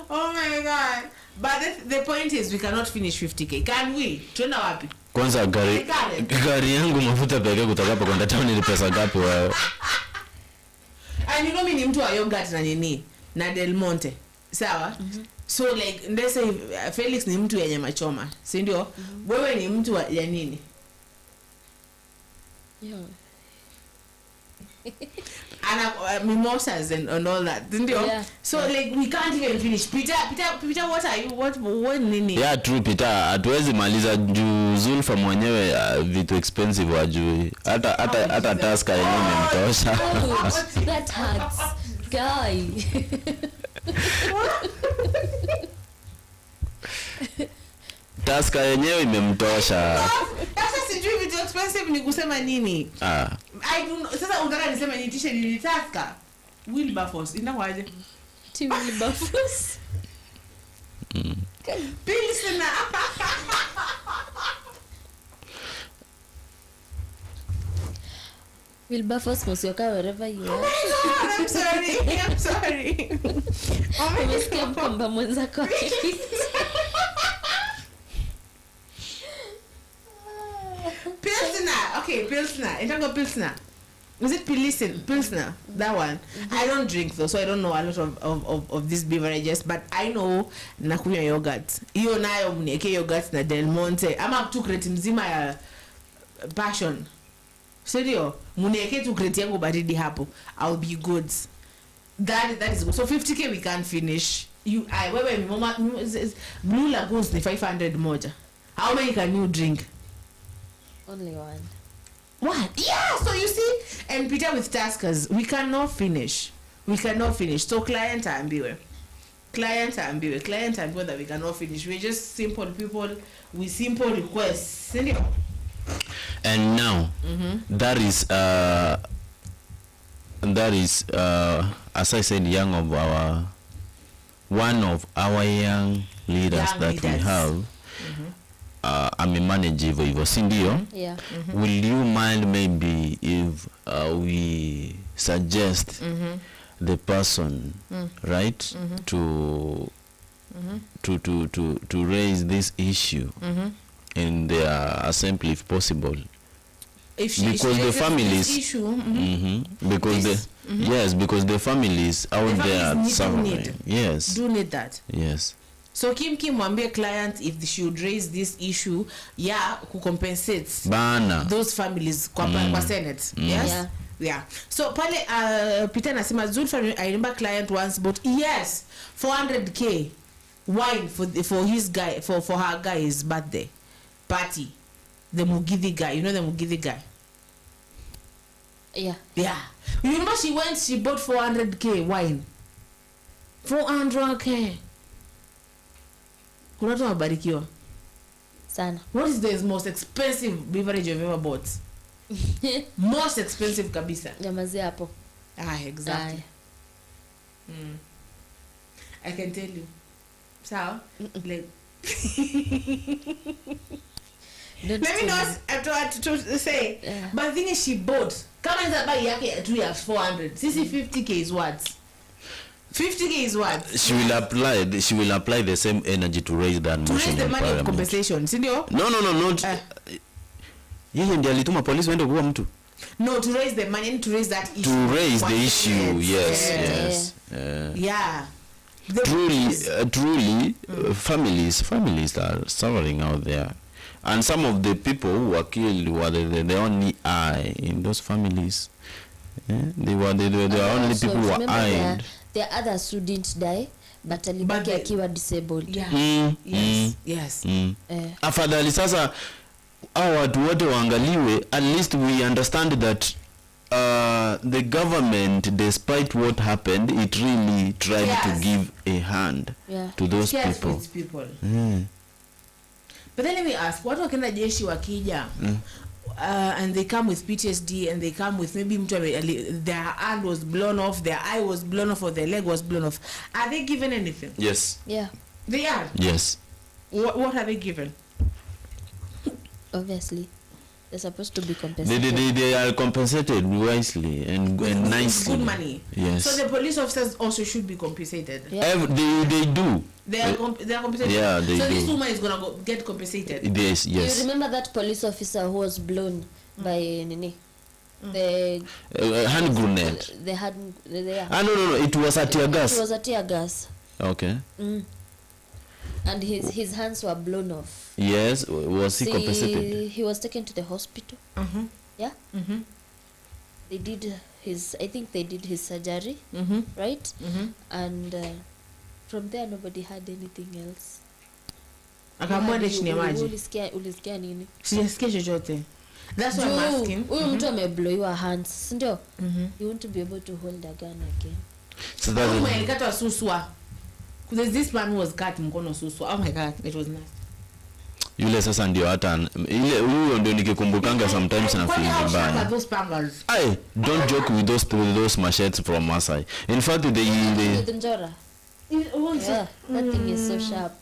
Oh my god, but the point is we cannot finish 50k, can we? Tuenda wapi kwanza? Gari yangu mafuta pekee kutoka hapa kwenda town ni pesa ngapi wewe? And you know mimi ni mtu wa yogurt na nini na Del Monte sawa. So like let's say Felix ni mtu ya nyama choma, si ndio? Wewe ni mtu ya nini? Yeah. And mimosas and all that, ndio? Yeah. So like we can't even finish. Peter, what are you? What nini? Yeah, true Peter, hatuwezi maliza juu Zulfa mwenyewe vitu expensive wajui. Hata taska yenyewe imemtosha. That hurts. Guy. Taska yenyewe imemtosha. Sasa sijui vitu expensive ni kusema nini? I don't know. Sasa unataka niseme ni t-shirt ni Taska? Wilberforce inawaje? Wilberforce. Pilsner. Wilberforce Mosioka wherever you are. I'm sorry. Umesikia kwamba mwenzako Pilsner. Okay, Pilsner. In terms of Pilsner. Is it Pilsner? That one. I don't drink though, so I don't know a lot of these beverages, but I know nakunywa yogurt. Hiyo nayo mnieke yogurt na Del Monte. Ama tu crate mzima ya Passion. Serio, mnieke tu crate yangu baridi hapo. I'll be good. That is good. So 50k we can't finish. Wewe mama Blue Lagoons ni 500 moja. How many can you drink? only one. What? Yeah, so you see, and Peter with Taskers, we cannot finish. So client ambiwe that we cannot finish. We're just simple people with simple requests. And now that is as I said, one of our young leaders we have. Amemanage hivyo si ndio? Yeah. Will you mind maybe if we suggest the person right to raise this issue in their assembly if possible? If because the families issue, because the families out there suffering. Yes. Do need that. Yes. So Kim mwambie client if they should raise this issue, ku compensate bana those families kwa Senate. Yes. Yeah. So pale Peter nasema Zulfa, I remember client once but yes 400k wine for his guy for her guy's birthday party. The Mugithi guy, you know the Mugithi guy? Yeah. Yeah. You remember she bought 400k wine. 400k. Kuna watu wabarikiwa Sana. What is the most expensive beverage you've ever bought? Most expensive kabisa. Nyamazi hapo. Exactly. I can tell you. So, like let me not to say. Yeah. But the thing is she bought. Kama nza buy yake 2 years 400. Sisi 50k is what? 50k is what? She will apply the same energy to raise that motion. To raise the money of compensation, sindio? No, not. Yeye ndiye alituma police waende kuua mtu. No, to raise the money, to raise that issue. To raise the issue, yes. Yeah. Truly, families are suffering out there. And some of the people who were killed were the only eye in those families. Yeah? They were only people who were eyed. There are others who didn't die, but alibaki akiwa disabled. Yeah. Yes. Afadhali sasa hao watu wote waangaliwe, at least we understand that the government, despite what happened, it really tried to give a hand to those people. But then let me ask, watu wakienda jeshi wakija and they come with PTSD and they come with maybe their hand was blown off, their eye was blown off, or their leg was blown off, are they given anything? Yes. Yeah. They are? Yes. What are they given? Obviously, they're supposed to be compensated. They are compensated wisely and nicely. Good money. Yes. So the police officers also should be compensated. Yeah. They do. They are compensated. Yeah, they so do. this woman is gonna get compensated. Yes. You remember that police officer who was blown by Nini? The hand grenade. They had. No. It was a tear gas. It was a tear gas. Okay. And his hands were blown off. Yes. Was he compensated? He was taken to the hospital. Yeah. They did his. I think they did his surgery. Right. And from there nobody had anything else. Akamwenda chini ya maji. Ulisikia nini? Sijasikia chochote. That's what I'm asking. Huyu mtu ameblowiwa hands, ndio? You want to be able to hold a gun again. So that Alikatwa suswa. Because this man was cut mkono suswa. Oh my God, it was nice. Yule sasa ndio hata ile huyo ndio nikikumbukanga sometimes na feel vibaya. Hey, don't joke with those machetes from Masai. In fact they Njora. Yeah, that thing is so sharp.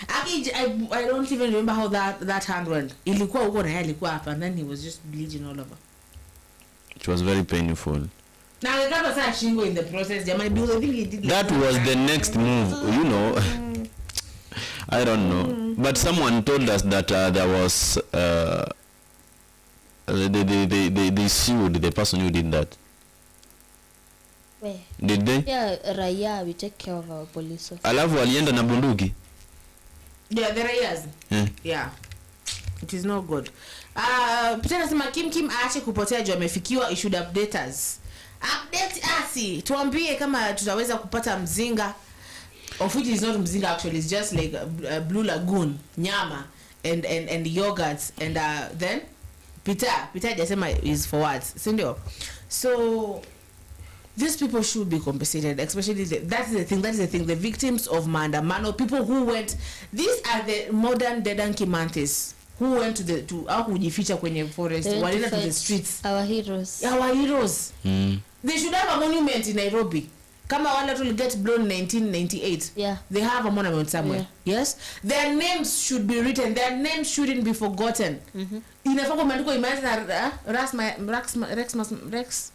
I don't even remember how that hand went. Ilikuwa huko na yeye alikuwa hapa and then he was just bleeding all over. It was very painful. Now we got a shingo in the process, Jamani, because I think he did. That was the next move, you know. I don't know, but someone told us that there was they sued the person who did that. Where? Did they? Yeah, Raya, we take care of our police officers. Alafu alienda na bunduki. Yeah, the Rayas. Yeah. It is not good. Peter nasema Kim aache kupotea juu amefikiwa, should update us. Update us. Tuambie kama tutaweza kupata mzinga. Of which is not mzinga actually, it's just like Blue Lagoon, nyama and yogurts and then Peter jasema is for what? Sindio? So these people should be compensated, especially that is the thing, the victims of Maandamano, people who went, these are the modern Dedan Kimanthis who went to kujificha kwenye forest, walienda to the streets. Our heroes. They should have a monument in Nairobi. Kama wale to get blown in 1998. Yeah. They have a monument somewhere. Yeah. Yes? Their names should be written. Their names shouldn't be forgotten. Inafaa kuandikwa imeanza Rex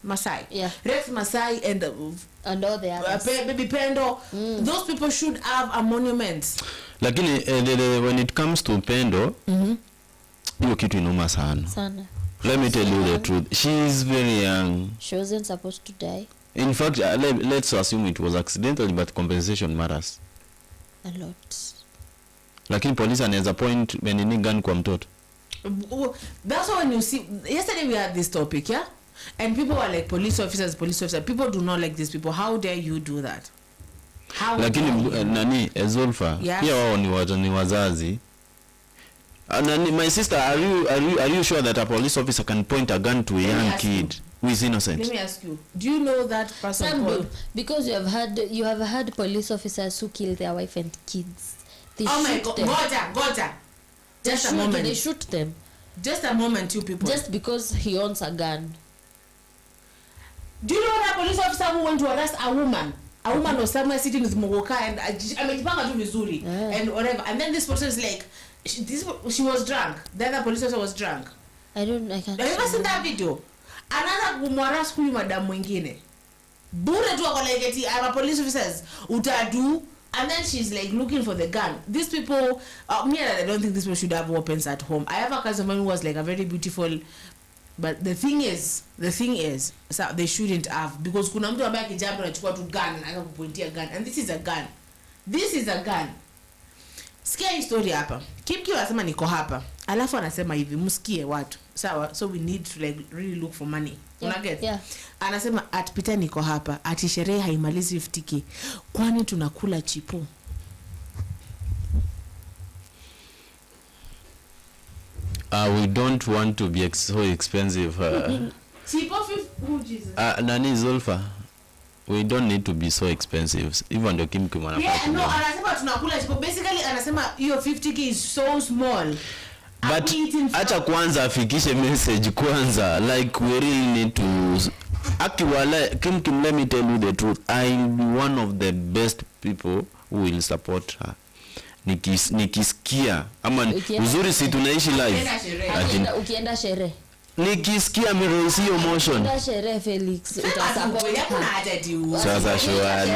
Masai. Yeah. Rex Masai and all the others. Baby Pendo. Those people should have a monument. Lakini when it comes to Pendo, hiyo kitu inuma sana. Let me tell you the truth. She is very young. She wasn't supposed to die. In fact, let's assume it was accidental, but compensation matters a lot. Lakini police anaweza point benini gun kwa mtoto. That's why when you see, yesterday we had this topic, yeah, and people were like police officers. People do not like these people. How dare you do that? How? Lakini nani Zulfa? Pia wao ni wazazi. Nani, my sister, are you sure that a police officer can point a gun to a young kid who is innocent? Let me ask you. Do you know that person? Some do, because you have had police officers who kill their wife and kids. They shoot them. Gota. Just a moment. They shoot them. Just a moment, you people. Just because he owns a gun. Do you know that police officer who went to arrest a woman? A woman was somewhere sitting with Mogoka and amejipanga tu vizuri and whatever. And then this person is like, she was drunk. The other police officer was drunk. I can't. Have you ever seen that video? Another kumwaras huyu madam mwingine. Bure tu wako like eti I'm a police officers. Utadu. And then she's like looking for the gun. These people, I don't think these people should have weapons at home. I have a cousin who was like a very beautiful, but the thing is, so they shouldn't have, because kuna mtu ambaye kijambo anachukua tu gun na kupointia gun, and this is a gun. Sikia history hapa. Kim anasema niko hapa. Alafu anasema hivi, msikie watu. Sawa, so we need to like really look for money. Unaget? Yeah. Anasema atipita niko hapa, ati sherehe haimalizi 50k. Kwani tunakula chipo? We don't want to be so expensive. Chipo 50, Jesus. Nani Zulfa? We don't need to be so expensive. Even the Kim anafaa. Yeah, no, anasema tunakula chipo. Basically anasema hiyo 50k is so small. But acha kwanza afikishe message kwanza, like we really need to actually Kim, let me tell you the truth, I'm one of the best people who will support her. nikisikia ama uzuri si tunaishi live. Ukienda sherehe nikisikia ameruhusiwa motion ukienda sherehe Felix utasupport. Sasa Shwali,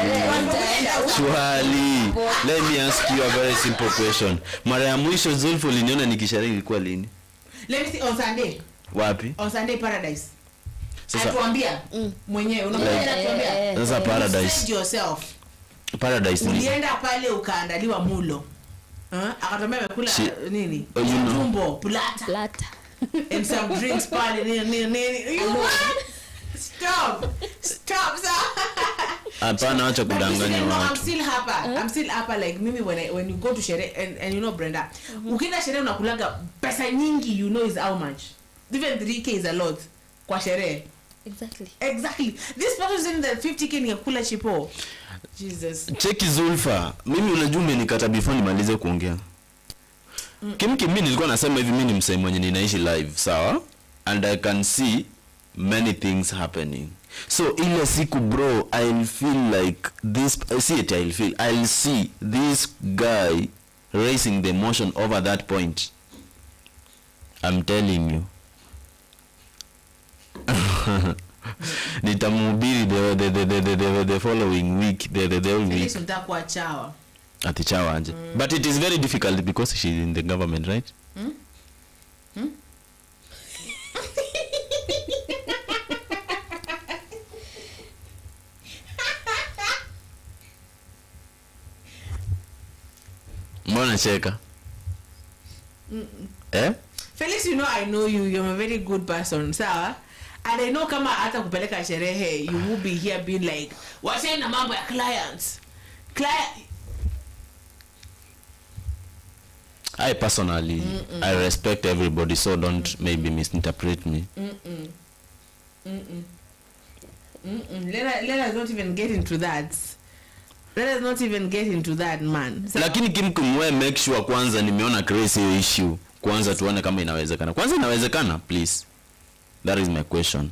let me ask you a very simple question. Mara ya mwisho Zulfu uliniona nikisherehe ilikuwa lini? Let me see, on Sunday. Wapi? On Sunday Paradise. Sasa atuambia mwenyewe unamwambia sasa Paradise. Send yourself. Paradise ni ulienda pale ukaandaliwa mulo. Akatambia amekula nini? Tumbo, plata. And some drinks pale nini. You what? Stop. Hapana, acha kudanganya watu. I'm still hapa like mimi when you go to sherehe and you know Brenda, ukienda sherehe unakulaga pesa nyingi, you know is how much. Even 3k is a lot kwa sherehe. Exactly. This person saying that 50k ni kula chipo. Jesus. Cheki Zulfa. Mimi unajua umenikata before nimalize kuongea. Mimi nilikuwa nasema hivi, mimi ni msemo mwenye ninaishi live, sawa? And I can see many things happening. So ile siku bro, I'll feel like this, I'll see this guy raising the emotion over that point. I'm telling you. Nitamhubiri the following week, the week. Nitakuwa chawa. Ati chawa anje. But it is very difficult because she's in the government, right? Mbona cheka? Felix, you know I know you. You're a very good person, sawa? And I know kama hata kupeleka sherehe, you will be here being like, what's na mambo ya clients? I personally, I respect everybody, so don't maybe misinterpret me. Let us not even get into that. Man. So, lakini kimkumwe make sure kwanza nimeona crazy issue. Kwanza tuone kama inawezekana. Kwanza inawezekana, please. That is my question.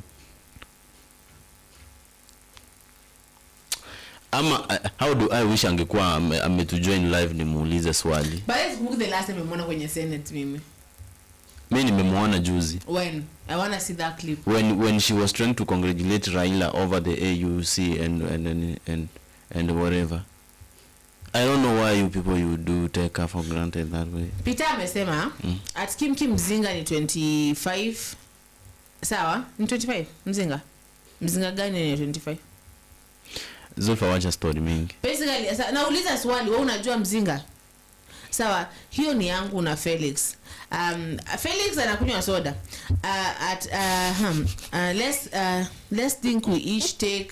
Ama how do I wish angekuwa ametujoin live nimuulize swali. But let's go the last time nimeona kwenye Senate mimi. Mimi nimemuona juzi. When? I want to see that clip. When she was trying to congratulate Raila over the AUC and whatever. I don't know why you people you do take her for granted that way. Peter amesema at Kim Mzinga ni 25. Sawa? Ni 25 Mzinga. Mzinga gani ni 25? Zulfa wacha story mingi. Basically, nauliza swali, wewe unajua Mzinga? Sawa, hiyo ni yangu na Felix. Felix anakunywa soda. Let's think we each take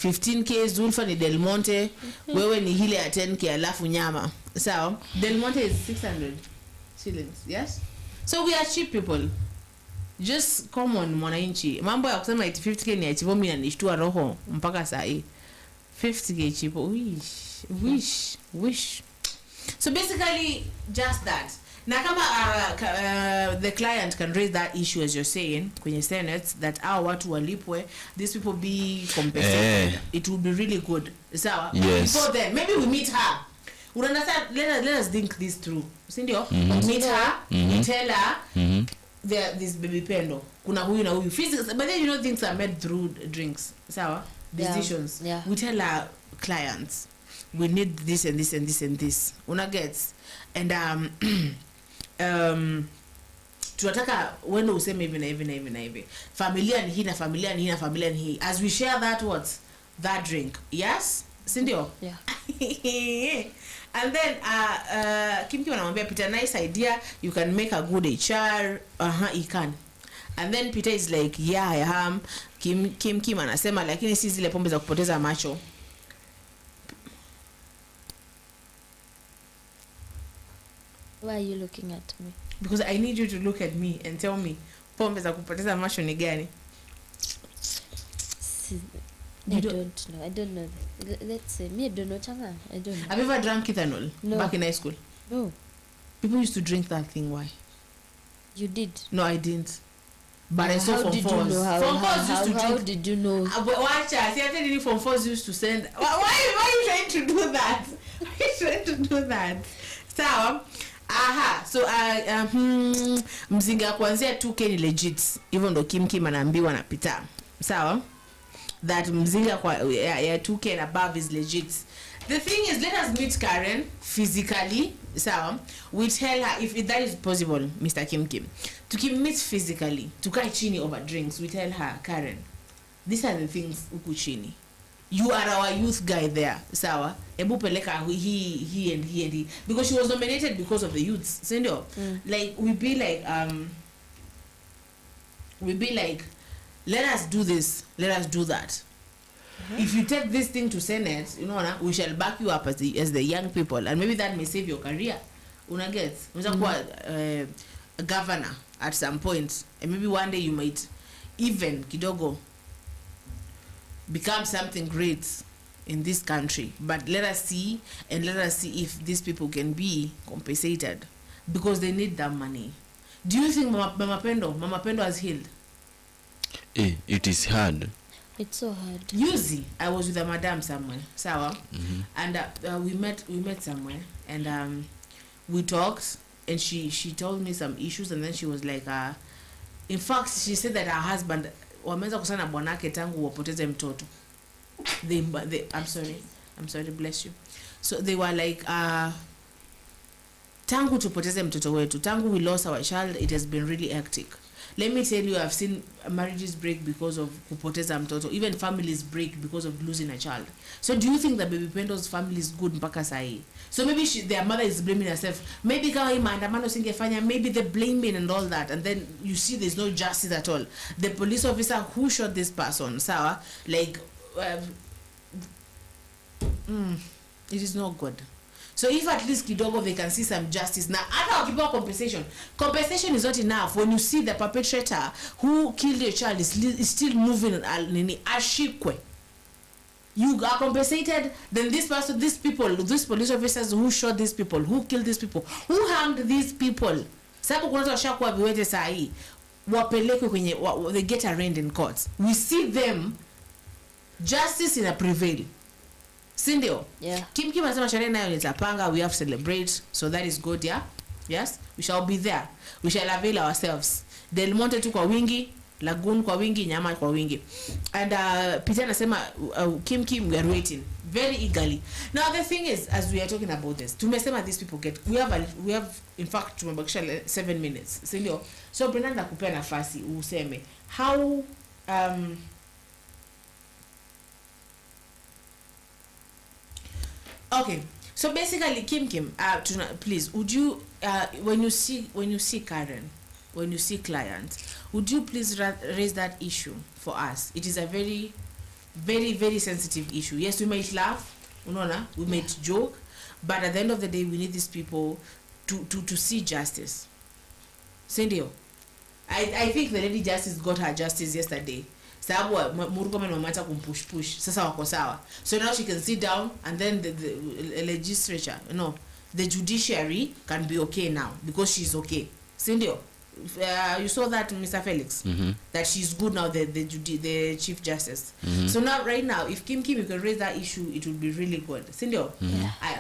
15k. Zulfa ni Del Monte, wewe ni hile ya 10k alafu nyama. Sawa? Del Monte is 600 shillings, yes? So we are cheap people. Just common mwananchi. Mambo ya kusema 50k ni achivo mimi nanishtua roho mpaka saa hii. 50k chipo. Wish. So basically just that. Na kama the client can raise that issue as you're saying kwenye Senate that watu walipwe, these people be compensated, it will be really good. So yes. Before then maybe we meet her. Understand? Let us think this through. Sindio? Meet her, we tell her this baby pendo. Kuna huyu na huyu. Physics, but then you know things are made through drinks. Sawa? Decisions. Yeah. We tell our clients we need this and this and this and this. Una gets. And tunataka wendo useme hivi na hivi. Familia ni hii na familia ni hii na familia ni hii. As we share that drink. Yes? Sindio? Yeah. And then Kim anamwambia Peter, nice idea, you can make a good HR. He can. And then Peter is like, yeah, I am. Kim anasema lakini si zile pombe za kupoteza macho. Why are you looking at me? Because I need you to look at me and tell me pombe za kupoteza macho ni gani? I don't know. Let's say me, I don't know, Changa. I don't know. Have you ever drank ethanol? No. Back in high school? No. People used to drink that thing. Why? You did? No, I didn't. But I saw how did you know? How did you know? Watch us. See, I tell you, from force used to send. Why are you trying to do that? Why are you trying to do that? Sawa. So mzinga kuanzia 2K ni legit. Hivyo ndo Kim anaambiwa na Peter. Sawa? That mzinga kwa ya 2K and above is legit. The thing is, let us meet Karen physically. Sawa? We tell her if that is possible, Mr. Kim. To meet physically, tukae chini over drinks, we tell her, Karen, these are the things uku chini. You are our youth guy there. Sawa? Ebu peleka he and he. Because she was nominated because of the youths. Sindio? Like, we be like, let us do this, let us do that. If you take this thing to Senate, you know, we shall back you up as the young people, and maybe that may save your career. Una get? A governor at some point, and maybe one day you might even kidogo become something great in this country. But let us see if these people can be compensated, because they need that money. Do you think Mama Pendo has healed? It is hard. It's so hard. Usually, I was with a madam somewhere, sawa, and we met somewhere, and we talked, and she told me some issues, and then she was like, in fact, she said that her husband wameweza kusana bwanake tangu wapoteze mtoto. I'm sorry, bless you. So they were like, tangu tupoteze mtoto wetu, tangu we lost our child, it has been really hectic. Let me tell you, I've seen marriages break because of kupoteza mtoto. Even families break because of losing a child. So do you think that Baby Pendo's family is good mpaka sahi? So maybe their mother is blaming herself. Maybe kama hii maandamano singefanya, maybe they're blaming and all that. And then you see there's no justice at all. The police officer who shot this person, sawa, like, it is not good. So if at least kidogo they can see some justice. Now, hata wakipewa compensation is not enough when you see the perpetrator who killed your child is still moving ashikwe. You are compensated, then these police officers who shot these people, who killed these people, who hanged these people, sababu kuna watu washakuwa viwete saa hii, wapelekwe kwenye they get arraigned in courts. We see them, justice in a prevail. Sindio? Yeah. Kim anasema sherehe nayo nitapanga, we have to celebrate, so that is good, yeah? Yes? We shall be there. We shall avail ourselves. Del Monte tu kwa wingi, Lagoon kwa wingi, Nyama kwa wingi. And Peter anasema Kim, we are waiting very eagerly. Now the thing is, as we are talking about this, tumesema these people we have in fact tumebakisha 7 minutes. Sindio? So Brenda nakupea nafasi useme how okay, so basically Kim, please, would you when you see Karen, when you see clients, would you please raise that issue for us? It is a very, very, very sensitive issue. Yes, we might laugh, we might joke, but at the end of the day, we need these people to see justice. Sindio? I think the lady justice got her justice yesterday. Sababu Murkomen wamata kumpush sasa wako sawa. So now she can sit down, and then the legislature, the judiciary can be okay now because she's okay. Sindio? You saw that, Mr. Felix, that she's good now, the Chief Justice. So now, right now, if Kim you can raise that issue, it would be really good. Sindio?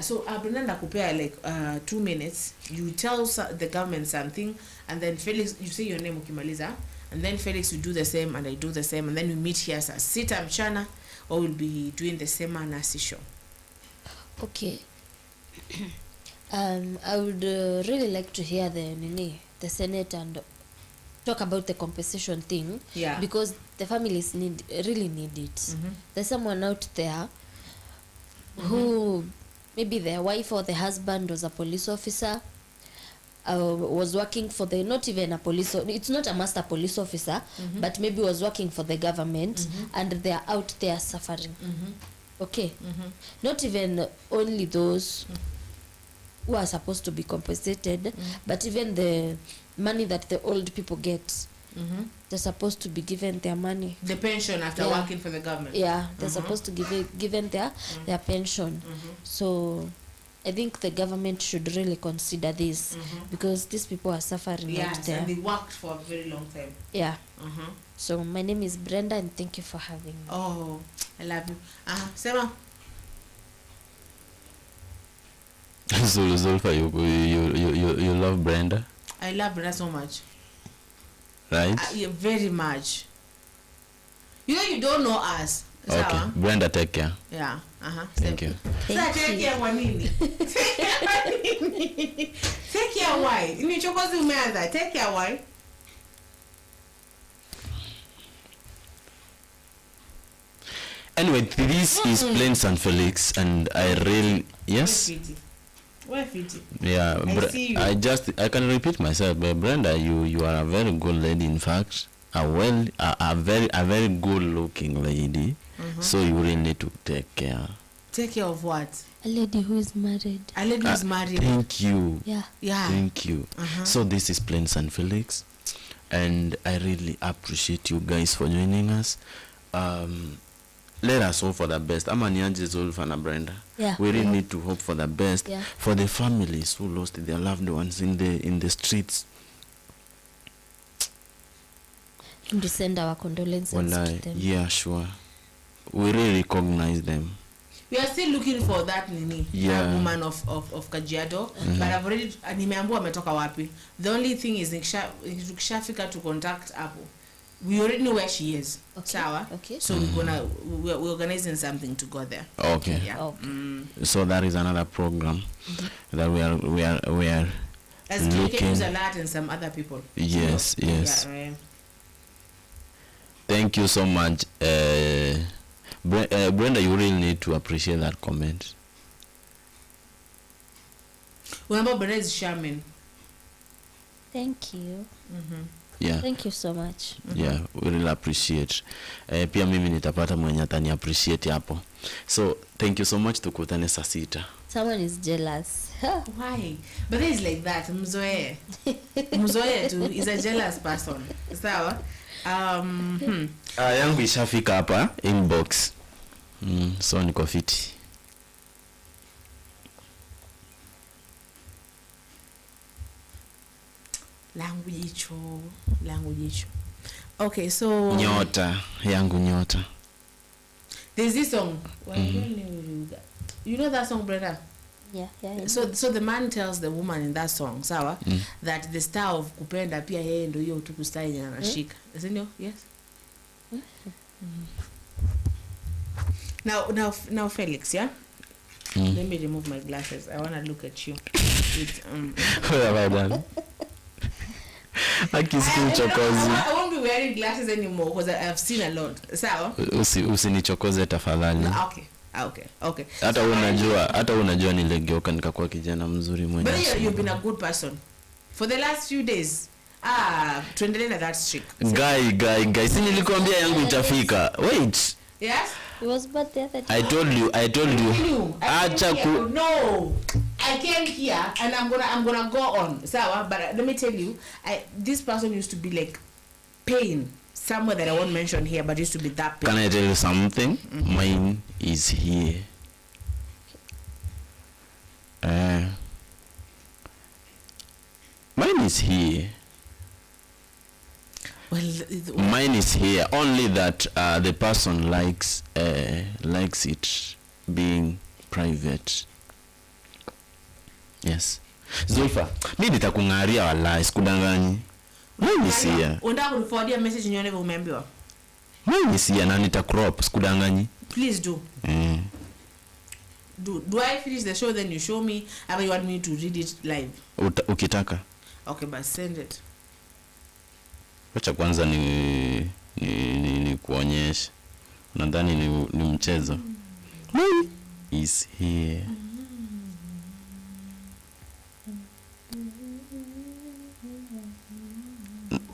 So Brenda nakupea like 2 minutes. You tell the government something, and then Felix, you say your name ukimaliza, and then Felix will do the same, and I do the same, and then we meet here as Sita mchana, or we'll be doing the same Nasi show. Okay. I would really like to hear the Senate and talk about the compensation thing, because the families really need it. There's someone out there who maybe their wife or the husband was a police officer, was working for not even a police, it's not a master police officer, but maybe was working for the government, and they are out there suffering. Okay. Not even only those who are supposed to be compensated, but even the money that the old people get, they're supposed to be given their money. The pension after working for the government. Yeah, they're supposed to given their pension. So I think the government should really consider this, because these people are suffering out there. And they worked for a very long time. Yeah. So my name is Brenda, and thank you for having me. Oh, I love you. Sema. Zulfa, you love Brenda? I love Brenda so much. Right? Yeah, very much. You don't know us. Okay. Sawa? Brenda, take care. Yeah. Thank you. Take care wanini. Take care why? Nichokozi umeanza. Take care why? Anyway, this is Plain San Felix, and I really yes. Where fiti? Yeah, I can repeat myself, but Brenda, you are a very good lady. In fact, a very good looking lady. So you really need to take care. Take care of what? A lady who is married. A lady who is married. Thank you. Yeah. Thank you. So this is Plain San Felix, and I really appreciate you guys for joining us. Let us hope for the best. Amanianji, Zulfa and Brenda. Yeah. We really need to hope for the best for the families who lost their loved ones in the streets. And to send our condolences to them. Yeah, sure. We really recognize them. We are still looking for that nini, that woman of Kajiado, but I've already nimeambiwa ametoka wapi. The only thing is nikishafika to contact Apple. We already know where she is. Okay. Sawa? Okay. So we're organizing something to go there. Okay. Yeah. Okay. So that is another program that we are as looking a lot and some other people. Yes, yes. Yeah, right. Thank you so much. Brenda, you really need to appreciate that comment. Remember, Brenda is charming. Thank you. Yeah. Thank you so much. Yeah, we really appreciate. Pia mimi nitapata mwenye atani appreciate hapo. So, thank you so much, tukutane saa 6. Someone is jealous. Why? But it's like that. Mzoe. Mzoe too is a jealous person. Sawa? Yangu ishafika hapa inbox. So niko fiti. Langu jicho. Okay, so Nyota, yangu nyota. there's this song. You know that song, brother? Yeah. So the man tells the woman in that song, sawa, that the star of kupenda pia yeye ndio hiyo tu kustar yenye anashika. Isn't it? Yes. Now Felix, yeah? Let me remove my glasses. I want to look at you. What have I done? I won't be wearing glasses anymore because I've seen a lot. Sawa? Usinichokoze tafadhali. Okay. Hata unajua nilegeuka nikakuwa kijana mzuri mwenye. But you've been a good person for the last few days. Tuendelee na that streak. Guy, si nilikwambia yangu itafika. Wait. Yes? It was bad the other day. I told you. No. I came here and I'm gonna go on. Sawa, but let me tell you, this person used to be like pain somewhere that I won't mention here, but used to be that pain. Can I tell you something? Mine is here. Mine is here. Well, mine is here. Only that the person likes it being private. Yes. Zulfa, mimi nitakungaria wallahi sikudanganyi. Mimi si ya. Unataka kuniforwardia message nione vile umeambiwa? Mimi si ya na nitacrop sikudanganyi. Please do. Do I finish the show then you show me, or you want me to read it live? Ukitaka. Okay, but send it. Wacha kwanza ni kuonyesha. Nadhani ni mchezo. Mine is here.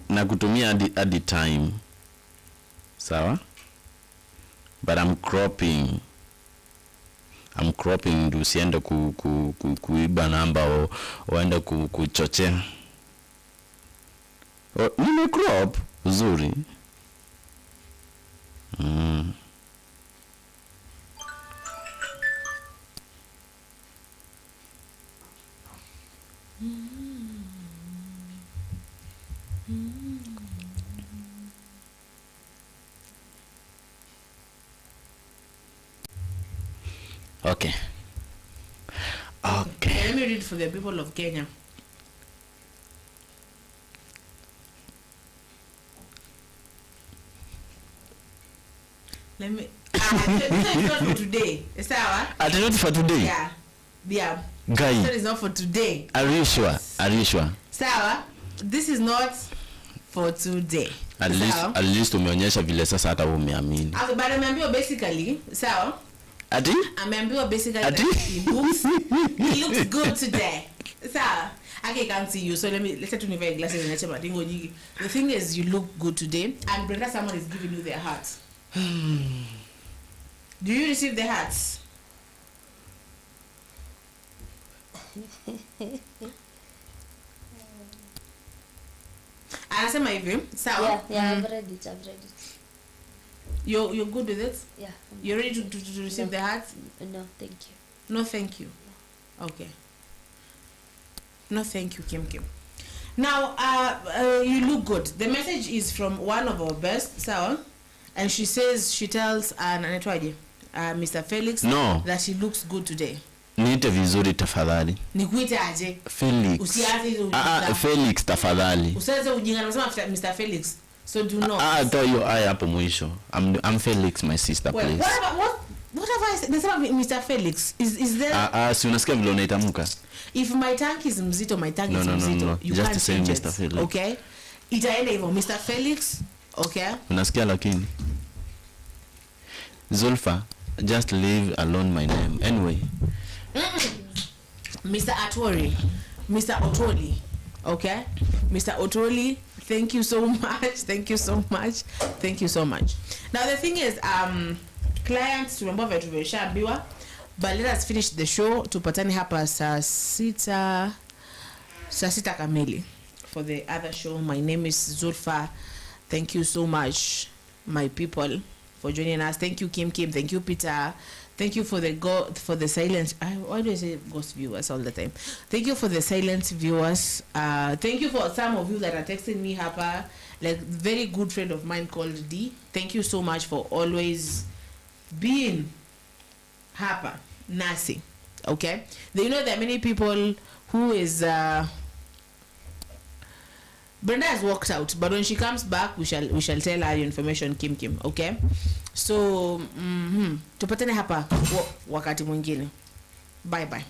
Na kutumia at the time. Sawa? But I'm cropping ndio usiende kuiba namba au uende kuchochea. Nime crop uzuri. Okay. Okay. Let me read for the people of Kenya. Let me. It's not for today. Sawa? It's not for today. Yeah. Yeah. Guy. This is not for today. Are you sure? Are you sure? Sawa? This is not for today. At least umeonyesha vile sasa hata umeamini. But ameambiwa basically, sawa? Ati? Ameambiwa basically Ati? that he looks good today. Sawa? I can't see you, so let's say to me very glasses and the thing is, you look good today, and Brenda, someone is giving you their heart. Do you receive the hearts? Anasema hivi, sawa? Yeah, I've read it. You're good with it? Yeah. You're ready to receive the hearts? No, thank you. No, thank you. Okay. No, thank you, Kim. Now, you look good. The message is from one of our best, sawa? And she tells Mr. Felix that he looks good today. Niite vizuri tafadhali. Nikuite aje? Felix. Usianze hizo ujinga. Felix tafadhali. Usianze ujinga, nasema Mr. Felix. So do not. Toa hiyo aya hapo mwisho. I'm Felix, my sister, please. What have I said? Nasema Mr. Felix. Is there si unasikia vile unaitamka? If my tank is mzito, my tank is mzito. No. You just can't say change Mr. it. Felix. Okay? Itaenda hivyo Mr. Felix. Okay? Unasikia lakini. Zulfa, just leave alone my name. Anyway. Mr. Atwori. Mr. Otoli. Okay? Mr. Otoli, thank you so much. Thank you so much. Thank you so much. Now the thing is, clients tumembo tumeshaambiwa, but let us finish the show. Tupatane hapa saa sita kamili for the other show. My name is Zulfa. Thank you so much, my people, for joining us. Thank you, Kim. Thank you, Peter. Thank you for the silent. Why do I say ghost viewers all the time? Thank you for the silent viewers. Thank you for some of you that are texting me hapa. Like very good friend of mine called D. Thank you so much for always being hapa nasi. Okay, you know there are many people who is Brenda has walked out, but when she comes back, we shall tell her the information, Kim. Okay, so tupatane hapa wakati mwingine. Bye.